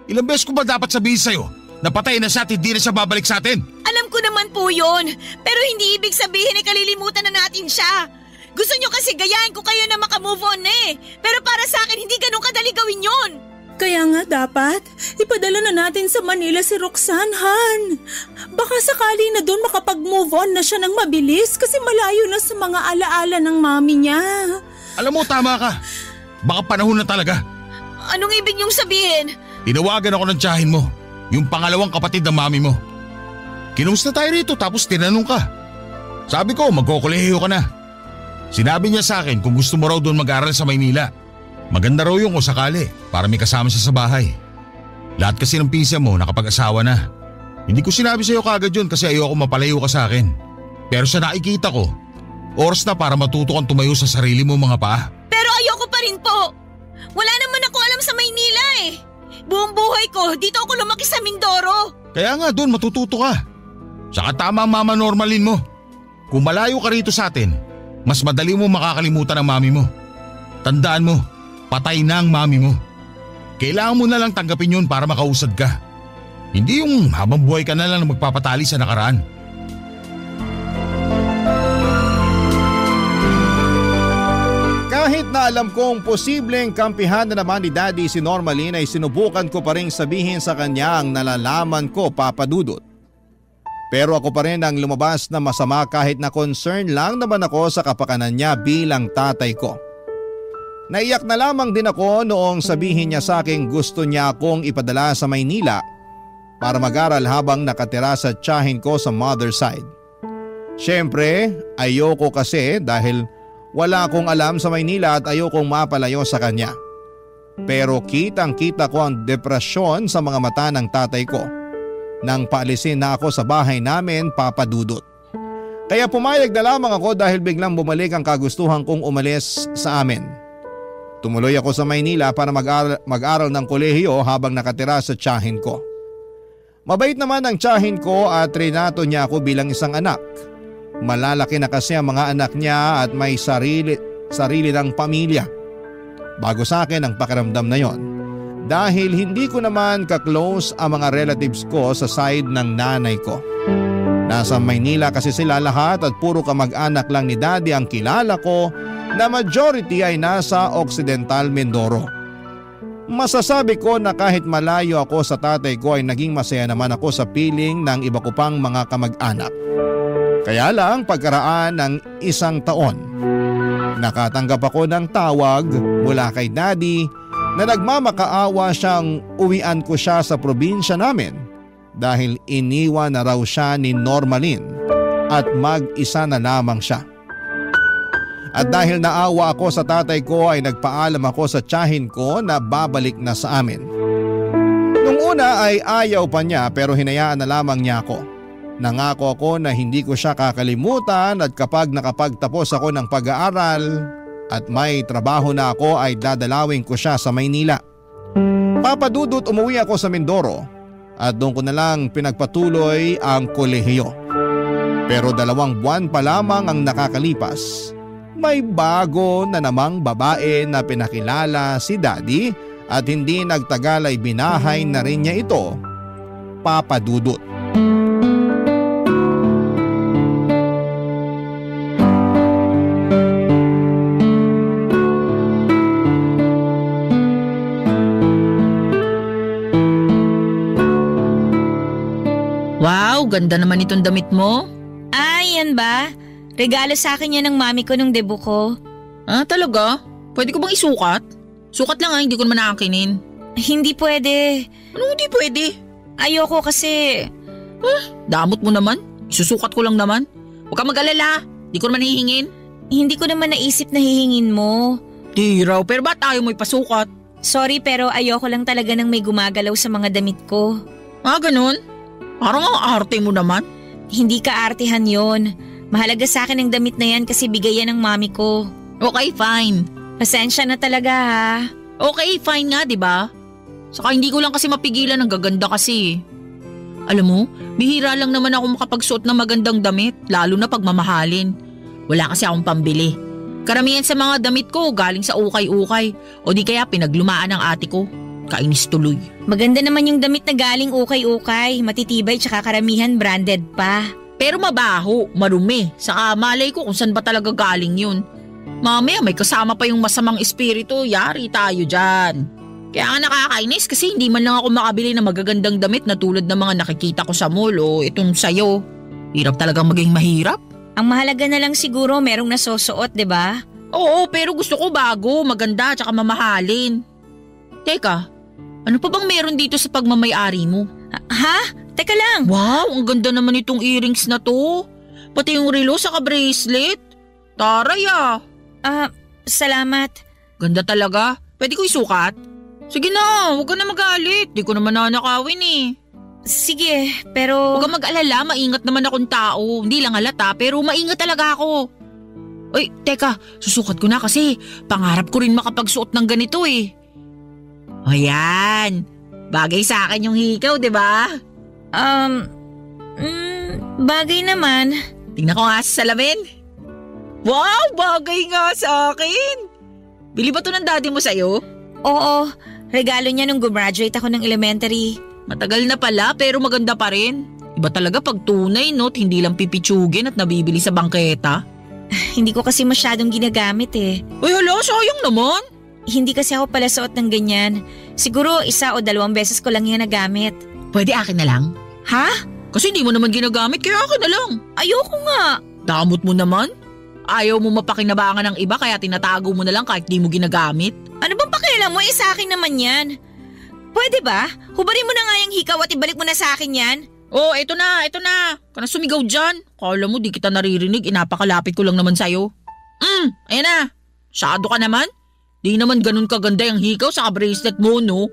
Ilang beses ko ba dapat sabihin sa'yo na patay na siya at hindi na siya babalik sa atin? Alam ko naman po yun. Pero hindi ibig sabihin na kalilimutan na natin siya. Gusto nyo kasi gayahin ko kayo na makamove on na eh. Pero para sa akin, hindi ganun kadali gawin yun. Kaya nga dapat, ipadala na natin sa Manila si Roxanne, Han. Baka sakali na doon makapag-move on na siya ng mabilis kasi malayo na sa mga alaala ng mami niya. Alam mo, tama ka. Baka panahon na talaga. Anong ibig niyong sabihin? Tinawagan ako ng tiyahin mo, yung pangalawang kapatid ng mami mo. Kinumusta tayo rito tapos tinanong ka. Sabi ko, magkokolehiyo ka na. Sinabi niya sa akin kung gusto mo raw doon mag-aral sa Maynila. Maganda raw yung kung sakali para may kasama siya sa bahay. Lahat kasi ng pinsan mo nakapag-asawa na. Hindi ko sinabi sa iyo kagad yun kasi ayoko mapalayo ka sa akin. Pero sa nakikita ko, oras na para matuto kang tumayo sa sarili mo mga paa. Pero ayoko pa rin po. Wala naman ako alam sa Maynila eh. Buong buhay ko, dito ako lumaki sa Mindoro. Kaya nga doon matututo ka. Saka tama ang mama Normalin mo. Kung malayo ka rito sa atin, mas madali mo makakalimutan ang mami mo. Tandaan mo, patay na ang mami mo. Kailangan mo na lang tanggapin yun para makausad ka. Hindi yung habang buhay ka na lang magpapatali sa nakaraan. Kahit na alam kong posibleng kampihan na naman ni Daddy si Normalin ay sinubukan ko pa rin sabihin sa kanya ang nalalaman ko, Papa Dudut. Pero ako pa rin ang lumabas na masama kahit na concern lang naman ako sa kapakanan niya bilang tatay ko. Naiyak na lamang din ako noong sabihin niya sa akin gusto niya akong ipadala sa Maynila para mag-aral habang nakatira sa tiyahin ko sa mother side. Siyempre, ayoko kasi dahil wala akong alam sa Maynila at ayokong mapalayo sa kanya. Pero kitang-kita ko ang depresyon sa mga mata ng tatay ko nang paalisin na ako sa bahay namin, Papa Dudut. Kaya pumayag na lamang ako dahil biglang bumalik ang kagustuhan kong umalis sa amin. Tumuloy ako sa Maynila para mag-aral ng kolehiyo habang nakatira sa tiyahin ko. Mabait naman ang tiyahin ko at trinato niya ako bilang isang anak. Malalaki na kasi ang mga anak niya at may sarili ng pamilya. Bago sa akin ang pakiramdam na yon. Dahil hindi ko naman ka-close ang mga relatives ko sa side ng nanay ko. Nasa Maynila kasi sila lahat at puro kamag-anak lang ni Daddy ang kilala ko na majority ay nasa Occidental Mindoro. Masasabi ko na kahit malayo ako sa tatay ko ay naging masaya naman ako sa piling ng iba ko pang mga kamag-anak. Kaya lang pagkaraan ng isang taon, nakatanggap ako ng tawag mula kay Daddy na nagmamakaawa siyang uwian ko siya sa probinsya namin dahil iniwan na raw siya ni Normalin at mag-isa na lamang siya. At dahil naawa ako sa tatay ko ay nagpaalam ako sa tiyahin ko na babalik na sa amin. Nung una ay ayaw pa niya pero hinayaan na lamang niya ako. Nangako ako na hindi ko siya kakalimutan at kapag nakapagtapos ako ng pag-aaral at may trabaho na ako ay dadalawin ko siya sa Maynila. Papa Dudut, umuwi ako sa Mindoro at doon ko na lang pinagpatuloy ang kolehiyo. Pero 2 buwan pa lamang ang nakakalipas. May bago na namang babae na pinakilala si Daddy at hindi nagtagal ay binahay na rin niya ito, Papa Dudut. Wow, ganda naman itong damit mo. Ay, yan ba? Regalo sa akin yan ng mami ko nung debut ko. Ah, talaga? Pwede ko bang isukat? Sukat lang hindi ko naman nakakinin. Hindi pwede. Ano hindi pwede? Ayoko kasi. Damot mo naman. Isusukat ko lang naman. Huwag kang mag-alala. Di ko naman hihingin. Hindi ko naman naisip na hihingin mo. Di raw, pero ba't ayaw mo ipasukat? Sorry pero ayoko lang talaga ng may gumagalaw sa mga damit ko. Ah, ganun? Parang ang arte mo naman. Hindi ka-artehan yon. Mahalaga sa akin ang damit na yan kasi bigay yan ng mami ko. Okay, fine. Pasensya na talaga ha. Okay, fine nga, di ba? Saka hindi ko lang kasi mapigilan, ang gaganda kasi. Alam mo, bihira lang naman ako makapagsuot ng magandang damit, lalo na pag mamahalin. Wala kasi akong pambili. Karamihan sa mga damit ko galing sa ukay-ukay o di kaya pinaglumaan ng ate ko. Kainis tuloy. Maganda naman yung damit na galing ukay-ukay, matitibay tsaka karamihan branded pa. Pero mabaho, marumi, saka malay ko kung saan ba talaga galing yun. Mamaya may kasama pa yung masamang espiritu, yari tayo dyan. Kaya nga nakakainis kasi hindi man lang ako makabili ng magagandang damit na tulad ng mga nakikita ko sa mall o itong sayo. Hirap talagang maging mahirap. Ang mahalaga na lang siguro merong nasusuot, di ba? Oo, pero gusto ko bago, maganda tsaka mamahalin. Teka, ano pa bang meron dito sa pagmamayari mo? Ha? Teka lang. Wow, ang ganda naman itong earrings na to. Pati yung relo saka bracelet. Taray ah. Salamat. Ganda talaga. Pwede ko isukat? Sige na, huwag ka na magalit. Di ko naman nanakawin eh. Sige, pero… Huwag kang mag-alala, maingat naman akong tao. Hindi lang halata, pero maingat talaga ako. Uy, teka, susukat ko na kasi pangarap ko rin makapagsuot ng ganito eh. O yan, bagay sa akin yung hikaw, di ba? Bagay naman. Tingnan ko nga sa salamin. Wow, bagay nga sa akin. Bili ba to ng daddy mo sa'yo? Oo, regalo niya nung gumraduate ako ng elementary. Matagal na pala pero maganda pa rin. Iba talaga pag tunay, no? Hindi lang pipitsugin at nabibili sa bangketa. Hindi ko kasi masyadong ginagamit eh. Uy hala, sayang naman. Hindi kasi ako pala suot ng ganyan. Siguro 1 o 2 beses ko lang yan nagamit. Pwede akin na lang? Ha? Kasi hindi mo naman ginagamit kaya akin na lang. Ayoko nga. Damot mo naman. Ayaw mo mapakinabangan ng iba kaya tinatago mo na lang kahit di mo ginagamit. Ano bang pakialam mo? Sa akin naman yan. Pwede ba? Hubarin mo na nga yung hikaw at ibalik mo na sa akin yan. Oh, eto na. Kana sumigaw dyan. Kala mo di kita naririnig, inapakalapit ko lang naman sa'yo. Ayan na. Masyado ka naman. Di naman ganun kaganda yung hikaw sa bracelet mo, no?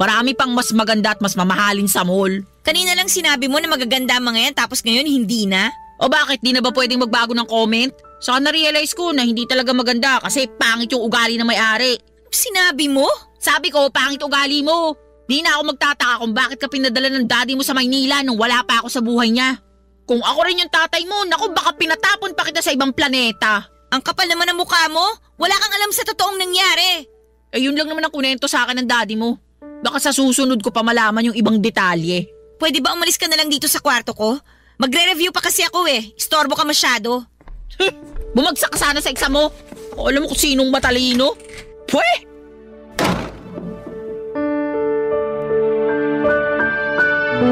Marami pang mas maganda at mas mamahalin sa mall. Kanina lang sinabi mo na magaganda mga yan tapos ngayon hindi na. O bakit di na ba pwedeng magbago ng comment? Saka na-realize ko na hindi talaga maganda kasi pangit yung ugali ng may-ari. Sinabi mo? Sabi ko, pangit ugali mo. Di na ako magtataka kung bakit ka pinadala ng daddy mo sa Maynila nung wala pa ako sa buhay niya. Kung ako rin yung tatay mo, naku baka pinatapon pa kita sa ibang planeta. Ang kapal naman ng mukha mo. Wala kang alam sa totoong nangyari. Eh yun lang naman ang kunento sa akin ng daddy mo. Baka sa susunod ko pa malaman yung ibang detalye. Pwede ba umalis ka na lang dito sa kwarto ko? Magre-review pa kasi ako eh. Istorbo ka masyado. Bumagsak ka sana sa exam mo. O alam mo kung sinong matalino? Pweh!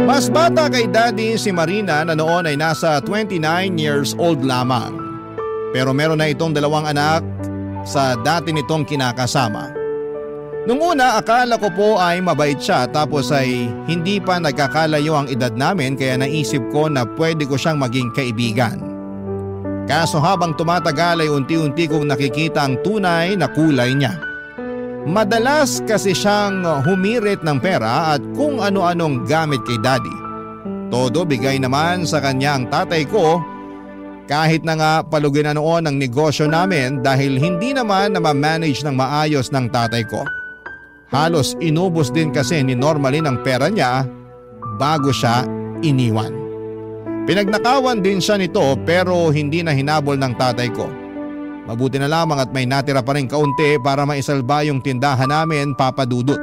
Mas bata kay Daddy si Marina na noon ay nasa 29 years old lamang. Pero meron na itong 2 anak sa dati nitong kinakasama. Nung una akala ko po ay mabait siya tapos ay hindi pa nagkakalayo ang edad namin kaya naisip ko na pwede ko siyang maging kaibigan. Kaso habang tumatagal ay unti-unti kong nakikita ang tunay na kulay niya. Madalas kasi siyang humirit ng pera at kung ano-anong gamit kay Daddy. Todo bigay naman sa kanya ang tatay ko kahit na nga palugin na noon ang negosyo namin dahil hindi naman na ma-manage ng maayos ng tatay ko. Halos inubos din kasi ni Normalin ang pera niya bago siya iniwan. Pinagnakawan din siya nito pero hindi na hinabol ng tatay ko. Mabuti na lamang at may natira pa rin kaunti para maisalba yung tindahan namin, Papa Dudut.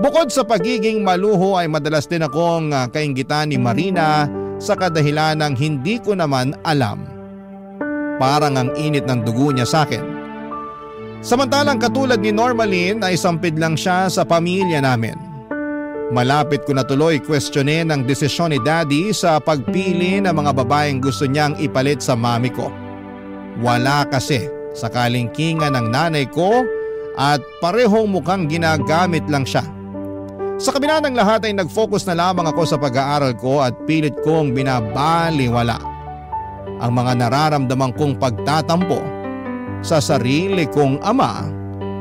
Bukod sa pagiging maluho ay madalas din akong kainggitan ni Marina sa kadahilan ng hindi ko naman alam. Parang ang init ng dugo niya sa akin. Samantalang katulad ni Normalin ay sampid lang siya sa pamilya namin. Malapit ko na tuloy questionin ang desisyon ni Daddy sa pagpili ng mga babaeng gusto niyang ipalit sa mami ko. Wala kasi sa kalingkingan ng nanay ko at parehong mukhang ginagamit lang siya. Sa kabila ng lahat ay nag-focus na lamang ako sa pag-aaral ko at pilit kong binabaliwala ang mga nararamdaman kong pagtatampo sa sarili kong ama,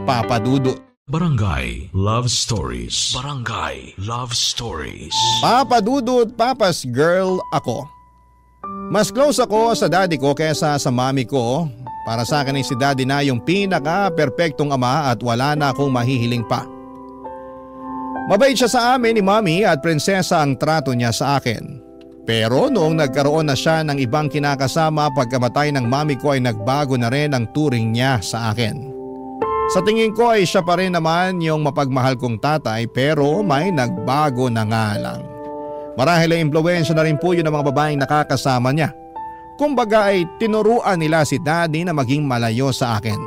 Papa Dudut. Barangay Love Stories. Barangay Love Stories. Papa Dudut, Papa's girl ako. Mas close ako sa daddy ko kaysa sa mami ko. Para sa akin ay si Daddy na yung pinaka-perpektong ama at wala na akong mahihiling pa. Mabait siya sa amin ni Mami at prinsesa ang trato niya sa akin. Pero noong nagkaroon na siya ng ibang kinakasama pagkamatay ng mami ko ay nagbago na rin ang turing niya sa akin. Sa tingin ko ay siya pa rin naman yung mapagmahal kong tatay pero may nagbago na nga lang. Marahil ay impluwensya na rin po yun ng mga babaeng nakakasama niya. Kumbaga ay tinuruan nila si Daddy na maging malayo sa akin.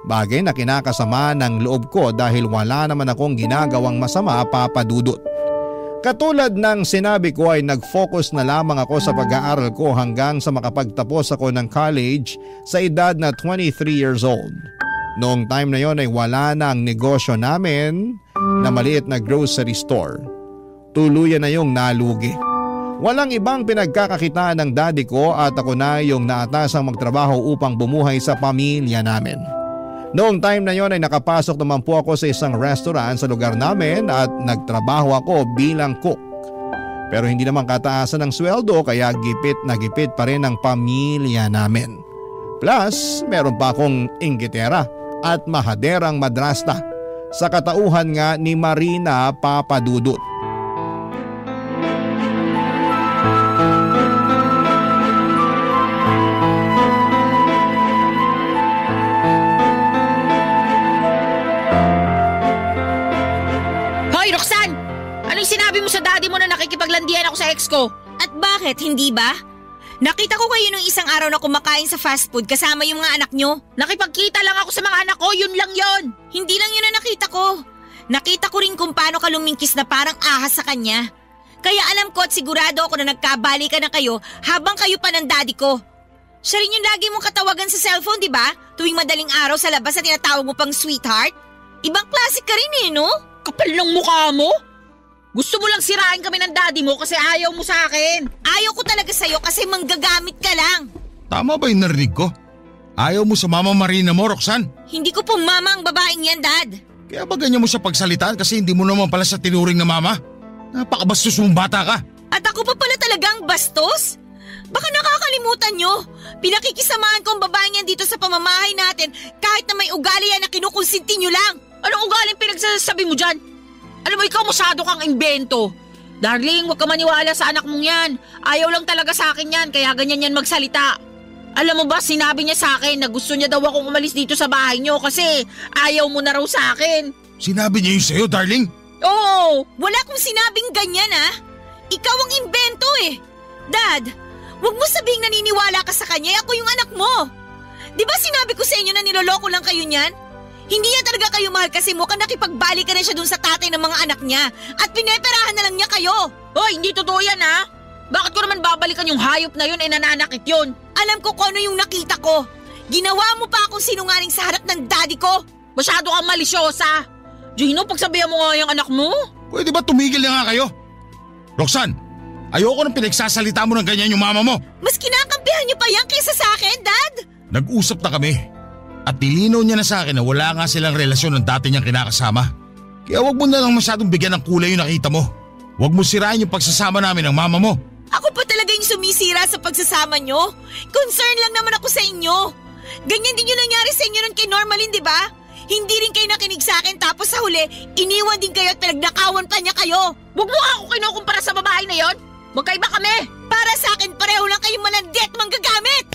Bagay na kinakasama ng loob ko dahil wala naman akong ginagawang masama, Papa Dudut. Katulad ng sinabi ko ay nag-focus na lamang ako sa pag-aaral ko hanggang sa makapagtapos ako ng college sa edad na 23 years old. Noong time na yon ay wala na ang negosyo namin na maliit na grocery store. Tuluyan na yung nalugi. Walang ibang pinagkakakitaan ng daddy ko at ako na yung naatasang magtrabaho upang bumuhay sa pamilya namin. Noong time na yon ay nakapasok naman po ako sa isang restaurant sa lugar namin at nagtrabaho ako bilang cook. Pero hindi naman kataasan ng sweldo kaya gipit na gipit pa rin ang pamilya namin. Plus, meron pa akong inggitera at mahaderang madrasta sa katauhan nga ni Marina, Papa Dudut. Sinabi mo sa daddy mo na nakikipaglandian ako sa ex ko. At bakit, hindi ba? Nakita ko kayo nung isang araw na kumakain sa fast food kasama yung mga anak nyo. Nakipagkita lang ako sa mga anak ko, yun lang yon. Hindi lang yun na nakita ko. Nakita ko rin kung paano ka lumingkis na parang ahas sa kanya. Kaya alam ko at sigurado ako na nagkabalikan na kayo habang kayo pa ng daddy ko. Siya rin yung lagi mong katawagan sa cellphone, di ba? Tuwing madaling araw sa labas na tinatawag mo pang sweetheart. Ibang klase ka rin no? Kapal ng mukha mo. Gusto mo lang sirain kami ng daddy mo kasi ayaw mo sa akin. Ayaw ko talaga sa'yo kasi manggagamit ka lang. Tama ba yung narinig ko? Ayaw mo sa Mama Marina mo, Roxanne? Hindi ko po mama ang babaeng yan, Dad. Kaya ba ganyan mo siya pagsalitaan kasi hindi mo naman pala siya tinuring na mama? Napakabastos mong bata ka. At ako pa pala talagang bastos? Baka nakakalimutan nyo. Pinakikisamahan ko ang babaeng yan dito sa pamamahay natin kahit na may ugali yan na kinukonsinti nyo lang. Anong ugaling pinagsasabi mo dyan? Alam mo, ikaw masyado kang imbento. Darling, huwag ka maniwala sa anak mong yan. Ayaw lang talaga sa akin yan, kaya ganyan yan magsalita. Alam mo ba, sinabi niya sa akin na gusto niya daw akong umalis dito sa bahay niyo kasi ayaw mo na raw sa akin. Sinabi niya yun sa'yo, darling? Oo, wala akong sinabing ganyan Ikaw ang imbento Dad, huwag mo sabihing naniniwala ka sa kanya, ako yung anak mo. Di ba sinabi ko sa inyo na niloloko lang kayo niyan? Hindi niya talaga kayo mahal kasi mukhang nakipagbalikan na siya dun sa tatay ng mga anak niya at pineperahan na lang niya kayo. Hoy, hindi totoo yan Bakit ko naman babalikan yung hayop na yun nananakit yun? Alam ko kung ano yung nakita ko. Ginawa mo pa akong sinungaling sa harap ng daddy ko. Masyado kang malisyosa. Gino, pagsabihan mo nga yung anak mo. Pwede ba tumigil na nga kayo? Roxanne, ayoko nang pinagsasalita mo ng ganyan yung mama mo. Mas kinakampihan niyo pa yan kaysa sa akin, Dad. Nag-usap na kami. At nilinaw niya na sa akin na wala nga silang relasyon ng dati niyang kinakasama. Kaya wag mo na lang masyadong bigyan ng kulay yung nakita mo. Wag mo sirain yung pagsasama namin ng mama mo. Ako pa talaga yung sumisira sa pagsasama nyo. Concern lang naman ako sa inyo. Ganyan din yung nangyari sa inyo nun kay Normalin, di ba? Hindi rin kayo nakinig sa akin tapos sa huli, iniwan din kayo at pinagnakawan pa niya kayo. Wag mo ako kinukumpara sa babae na yon. Magkaiba kami. Para sa akin, pareho lang kayong malandi at manggagamit.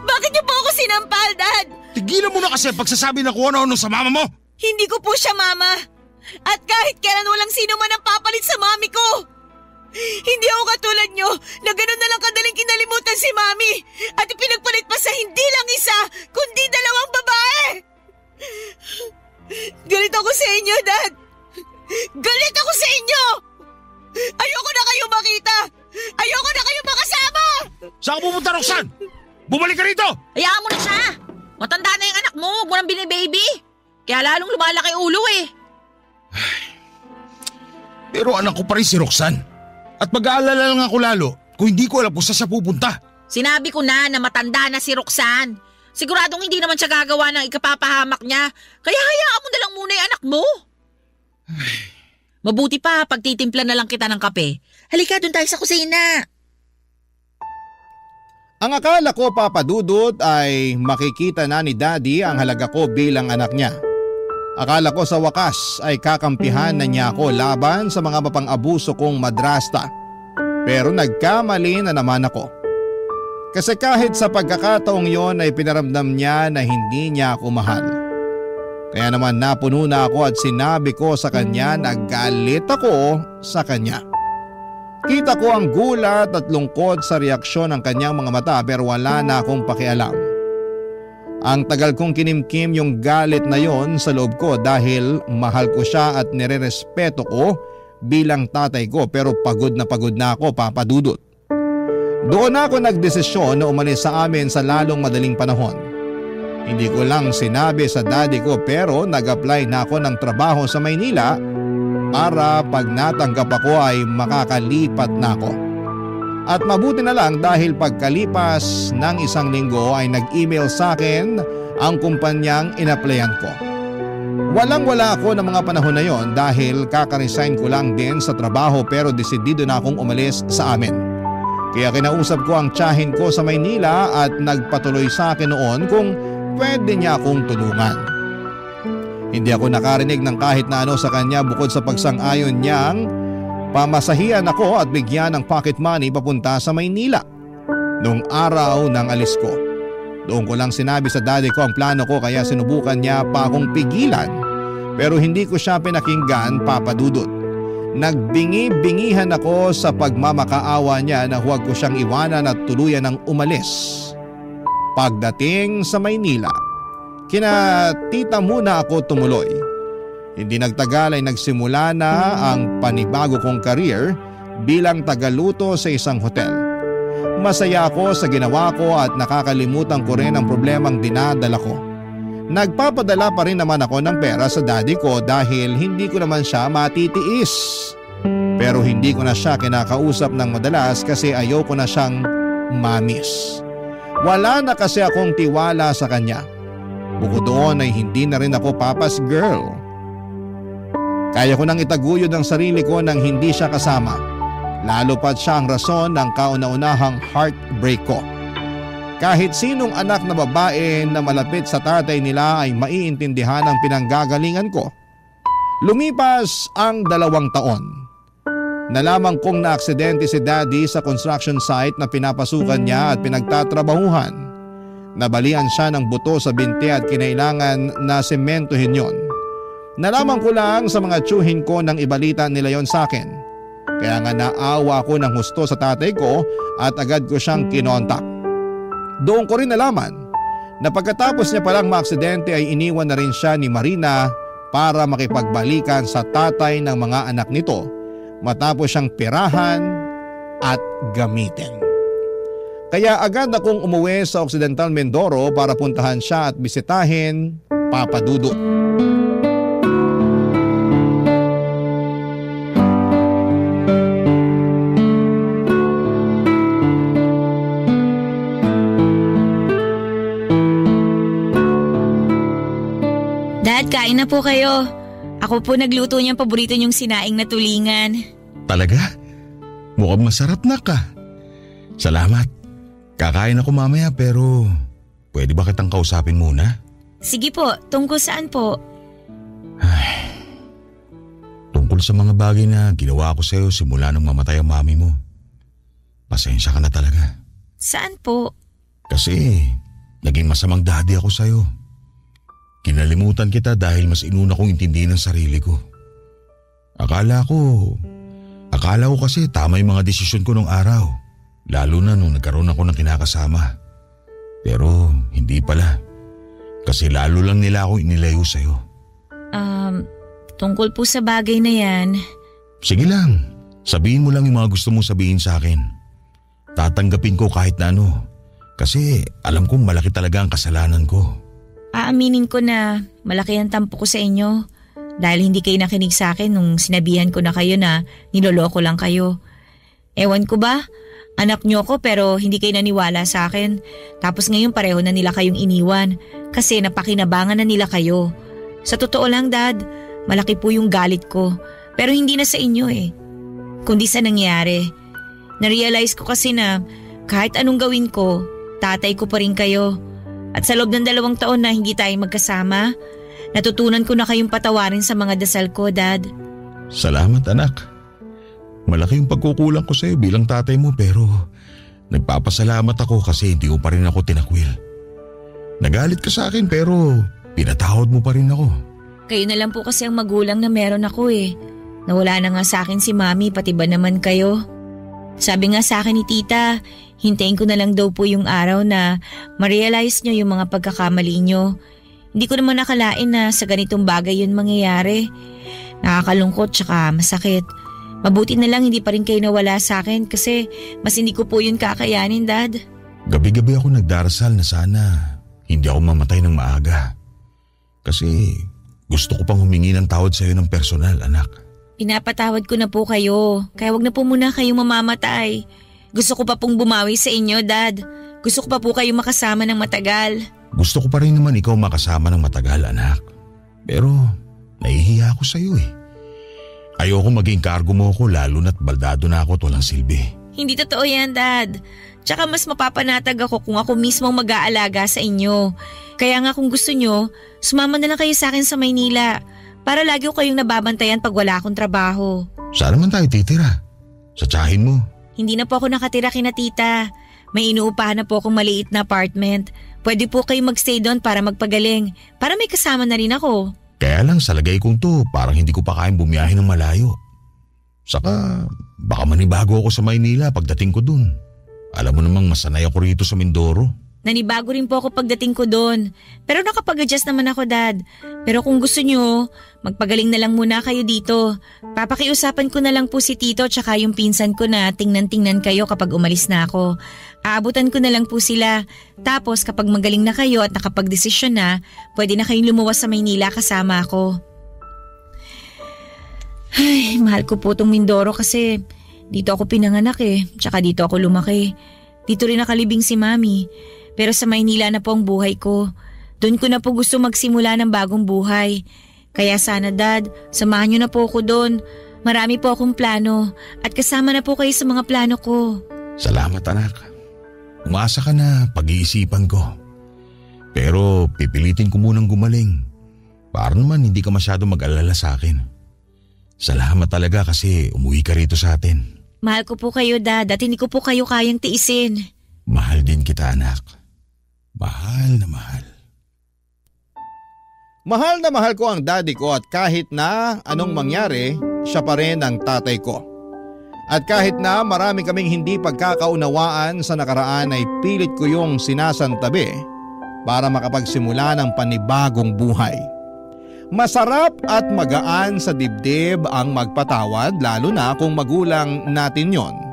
Bakit niyo po ako sinampal, Dad? Tigilan mo na kasi pagsasabi na kung ano-ano sa mama mo. Hindi ko po siya mama. At kahit kailan walang sino man ang papalit sa mami ko. Hindi ako katulad nyo na gano'n na lang kadaling kinalimutan si mami at ipinagpalit pa sa hindi lang isa, kundi dalawang babae. Galit ako sa inyo, Dad. Galit ako sa inyo. Ayoko na kayo makita. Ayoko na kayo makasama. Saan ka pupunta, Roxanne? Bumalik ka rito! Hayaan mo na siya! Matanda na yung anak mo, huwag mo nang binibaby. Kaya lalong lumalaki ulo Pero anak ko pa rin si Roxanne. At mag-aalala lang ako lalo kung hindi ko alam kung saan siya pupunta. Sinabi ko na matanda na si Roxanne. Siguradong hindi naman siya gagawa ng ikapapahamak niya. Kaya hayaan mo na lang muna yung anak mo. Mabuti pa, pagtitimpla na lang kita ng kape. Halika, doon tayo sa kusina. Ang akala ko, Papa Dudut, ay makikita na ni Daddy ang halaga ko bilang anak niya. Akala ko sa wakas ay kakampihan na niya ako laban sa mga mapang-abuso kong madrasta. Pero nagkamali na naman ako. Kasi kahit sa pagkakataong yon ay pinaramdam niya na hindi niya ako mahal. Kaya naman napuno na ako at sinabi ko sa kanya na galit ako sa kanya. Kita ko ang gulat at lungkot sa reaksyon ng kanyang mga mata pero wala na akong pakialam. Ang tagal kong kinimkim yung galit na yon sa loob ko dahil mahal ko siya at nirerespeto ko bilang tatay ko pero pagod na ako, Papa Dudut. Doon ako nagdesisyon na umalis sa amin sa lalong madaling panahon. Hindi ko lang sinabi sa daddy ko pero nag-apply na ako ng trabaho sa Maynila para pag natanggap ako ay makakalipat na ako. At mabuti na lang dahil pagkalipas ng 1 linggo ay nag-email sa akin ang kumpanyang inaplayan ko. Walang-wala ako ng mga panahon na yon dahil kaka-resign ko lang din sa trabaho pero desidido na akong umalis sa amin. Kaya kinausap ko ang tiyahin ko sa Maynila at nagpatuloy sa akin noon kung pwede niya akong tulungan. Hindi ako nakarinig ng kahit na ano sa kanya bukod sa pagsang-ayon niyang pamasahian ako at bigyan ng pocket money papunta sa Maynila. Noong araw ng alis ko, doon ko lang sinabi sa daddy ko ang plano ko kaya sinubukan niya pa akong pigilan pero hindi ko siya pinakinggan, Papa Dudut. Nagbingi-bingihan ako sa pagmamakaawa niya na huwag ko siyang iwanan at tuluyan ng umalis. Pagdating sa Maynila, kina tita muna ako tumuloy. Hindi nagtagal ay nagsimula na ang panibago kong career bilang tagaluto sa isang hotel. Masaya ako sa ginawa ko at nakakalimutan ko rin ang problemang dinadala ko. Nagpapadala pa rin naman ako ng pera sa daddy ko dahil hindi ko naman siya matitiis. Pero hindi ko na siya kinakausap ng madalas kasi ayoko na siyang mamis. Wala na kasi akong tiwala sa kanya. Bukod doon ay hindi na rin ako papa's girl. Kaya ko nang itaguyod ang sarili ko nang hindi siya kasama. Lalo pat siya ang rason ng kauna-unahang heartbreak ko. Kahit sinong anak na babae na malapit sa tatay nila ay maiintindihan ang pinanggagalingan ko. Lumipas ang 2 taon. Nalaman kong naaksidente si daddy sa construction site na pinapasukan niya at pinagtatrabahuhan. Nabalian siya ng buto sa binti at kinailangan na sementohin yon. Nalaman ko lang sa mga tsuhin ko nang ibalita nila yon sa akin. Kaya nga naawa ako ng husto sa tatay ko at agad ko siyang kinontak. Doon ko rin nalaman na pagkatapos niya palang maaksidente ay iniwan na rin siya ni Marina para makipagbalikan sa tatay ng mga anak nito matapos siyang pirahan at gamitin. Kaya agad akong umuwi sa Occidental Mindoro para puntahan siya at bisitahin Papa Dudut. Dad, kain na po kayo. Ako po nagluto niyang paborito niyong sinaing na tulingan. Talaga? Mukhang masarap na ka. Salamat. Kakain ako mamaya pero pwede ba kitang kausapin muna? Sige po, tungkol saan po? Ay, tungkol sa mga bagay na ginawa ko sa'yo simula nung mamatay ang mami mo. Pasensya ka na talaga. Saan po? Kasi naging masamang daddy ako sa'yo. Kinalimutan kita dahil mas inuna kong intindihin ang sarili ko. Akala ko kasi tama yung mga desisyon ko nung araw. Lalo na nung nagkaroon ako ng kinakasama. Pero hindi pala. Kasi lalo lang nila ako inilayo sa'yo. Tungkol po sa bagay na yan. Sige lang. Sabihin mo lang yung mga gusto mong sabihin sa akin. Tatanggapin ko kahit na ano. Kasi alam kong malaki talaga ang kasalanan ko. Aaminin ko na malaki ang tampo ko sa inyo dahil hindi kayo nakinig sa akin nung sinabihan ko na kayo na niloloko lang kayo. Ewan ko ba, anak nyo ko pero hindi kayo naniwala sa akin. Tapos ngayon pareho na nila kayong iniwan kasi napakinabangan na nila kayo. Sa totoo lang Dad, malaki po yung galit ko pero hindi na sa inyo kundi sa nangyari. Narealize ko kasi na kahit anong gawin ko, tatay ko pa rin kayo. At sa loob ng 2 taon na hindi tayo magkasama, natutunan ko na kayong patawarin sa mga dasal ko, Dad. Salamat anak. Malaki yung pagkukulang ko sa'yo bilang tatay mo pero nagpapasalamat ako kasi hindi ko pa rin ako tinakwil. Nagalit ka sa akin pero pinatawad mo pa rin ako. Kayo na lang po kasi ang magulang na meron ako Nawala na nga sa akin si Mami pati ba naman kayo. Sabi nga sa akin ni Tita, hintayin ko na lang daw po yung araw na ma-realize nyo yung mga pagkakamali nyo. Hindi ko naman nakalain na sa ganitong bagay yun mangyayari. Nakakalungkot tsaka masakit. Mabuti na lang hindi pa rin kayo nawala sa akin kasi mas hindi ko po yun kakayanin, Dad. Gabi-gabi ako nagdarasal na sana hindi ako mamatay ng maaga. Kasi gusto ko pang humingi ng tawad sa'yo ng personal, anak. Pinapatawad ko na po kayo, kaya wag na po muna kayong mamamatay. Gusto ko pa pong bumawi sa inyo, Dad. Gusto ko pa po kayo makasama ng matagal. Gusto ko pa rin naman ikaw makasama ng matagal, anak. Pero nahihiya ako sa'yo Ayoko maging kargo mo ako lalo na't baldado na ako at walang silbi. Hindi totoo yan, Dad. Tsaka mas mapapanatag ako kung ako mismo mag-aalaga sa inyo. Kaya nga kung gusto nyo, sumama na lang kayo sa akin sa Maynila. Para lagi ko kayong nababantayan pag wala akong trabaho. Saan naman tayo titira? Sa tsahin mo? Hindi na po ako nakatira kina Tita. May inuupahan na po akong maliit na apartment. Pwede po kayo magstay doon para magpagaling. Para may kasama na rin ako. Kaya lang sa lagay kong to, parang hindi ko pa kayang bumiyahe ng malayo. Saka baka manibago ako sa Maynila pagdating ko dun. Alam mo namang masanay ako rito sa Mindoro. Nanibago rin po ako pagdating ko doon. Pero nakapag-adjust naman ako, Dad. Pero kung gusto nyo, magpagaling na lang muna kayo dito. Papakiusapan ko na lang po si Tito tsaka yung pinsan ko na tingnan-tingnan kayo kapag umalis na ako. Aabutan ko na lang po sila. Tapos kapag magaling na kayo at nakapag-desisyon na, pwede na kayong lumuwas sa Maynila kasama ako. Ay, mahal ko po tong Mindoro kasi dito ako pinanganak tsaka dito ako lumaki. Dito rin nakalibing si Mami. Pero sa Maynila na po ang buhay ko. Doon ko na po gusto magsimula ng bagong buhay. Kaya sana, Dad, samahan niyo na po ako doon. Marami po akong plano at kasama na po kayo sa mga plano ko. Salamat, anak. Umasa ka na, pag-iisipan ko. Pero pipilitin ko munang gumaling. Para naman hindi ka masyado mag-alala sa akin. Salamat talaga kasi umuwi ka rito sa atin. Mahal ko po kayo, Dad, at hindi ko po kayo kayang tiisin. Mahal din kita, anak. Mahal na mahal. Mahal na mahal ko ang daddy ko at kahit na anong mangyari, siya pa rin ang tatay ko. At kahit na marami kaming hindi pagkakaunawaan sa nakaraan ay pilit ko yung sinasantabi para makapagsimula ng panibagong buhay. Masarap at magaan sa dibdib ang magpatawad lalo na kung magulang natin yon.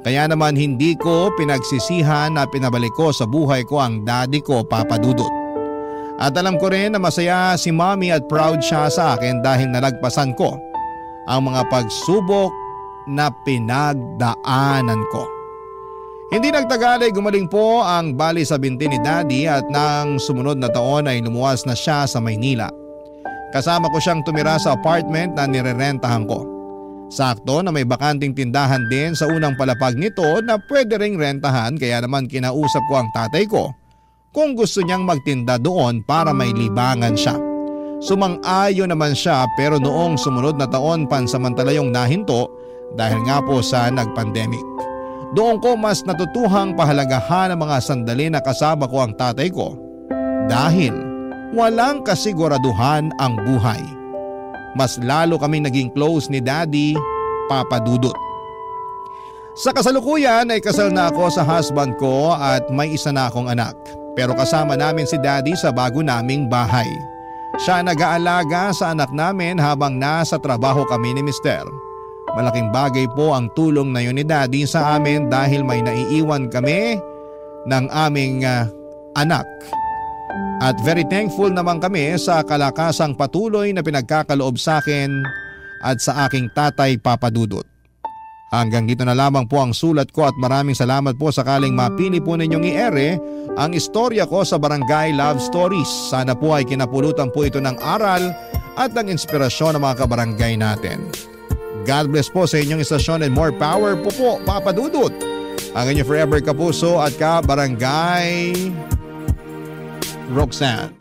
Kaya naman hindi ko pinagsisihan na pinabalik ko sa buhay ko ang daddy ko, Papa Dudut. At alam ko rin na masaya si Mommy at proud siya sa akin dahil nalagpasan ko ang mga pagsubok na pinagdaanan ko. Hindi nagtagal ay gumaling po ang bali sa binti ni Daddy at nang sumunod na taon ay lumuwas na siya sa Maynila. Kasama ko siyang tumira sa apartment na nirerentahan ko. Sakto na may bakanting tindahan din sa unang palapag nito na pwede ring rentahan kaya naman kinausap ko ang tatay ko kung gusto niyang magtinda doon para may libangan siya. Sumang-ayon naman siya pero noong sumunod na taon pansamantala yung nahinto dahil nga po sa nagpandemic. Doon ko mas natutuhang pahalagahan ang mga sandali na kasama ko ang tatay ko dahil walang kasiguraduhan ang buhay. Mas lalo kaming naging close ni Daddy, Papa Dudut. Sa kasalukuyan ay kasal na ako sa husband ko at may isa na akong anak. Pero kasama namin si Daddy sa bago naming bahay. Siya nag-aalaga sa anak namin habang nasa trabaho kami ni Mister. Malaking bagay po ang tulong na yun ni Daddy sa amin dahil may naiiwan kami ng aming anak. At very thankful naman kami sa kalakasang patuloy na pinagkakaloob sa akin at sa aking tatay, Papa Dudut. Hanggang dito na lamang po ang sulat ko at maraming salamat po sakaling mapili po ninyong i-ere ang istorya ko sa Barangay Love Stories. Sana po ay kinapulutan po ito ng aral at ng inspirasyon ng mga kabarangay natin. God bless po sa inyong istasyon and more power po, Papa Dudut. Ang inyong forever kapuso at kabarangay Roxanne.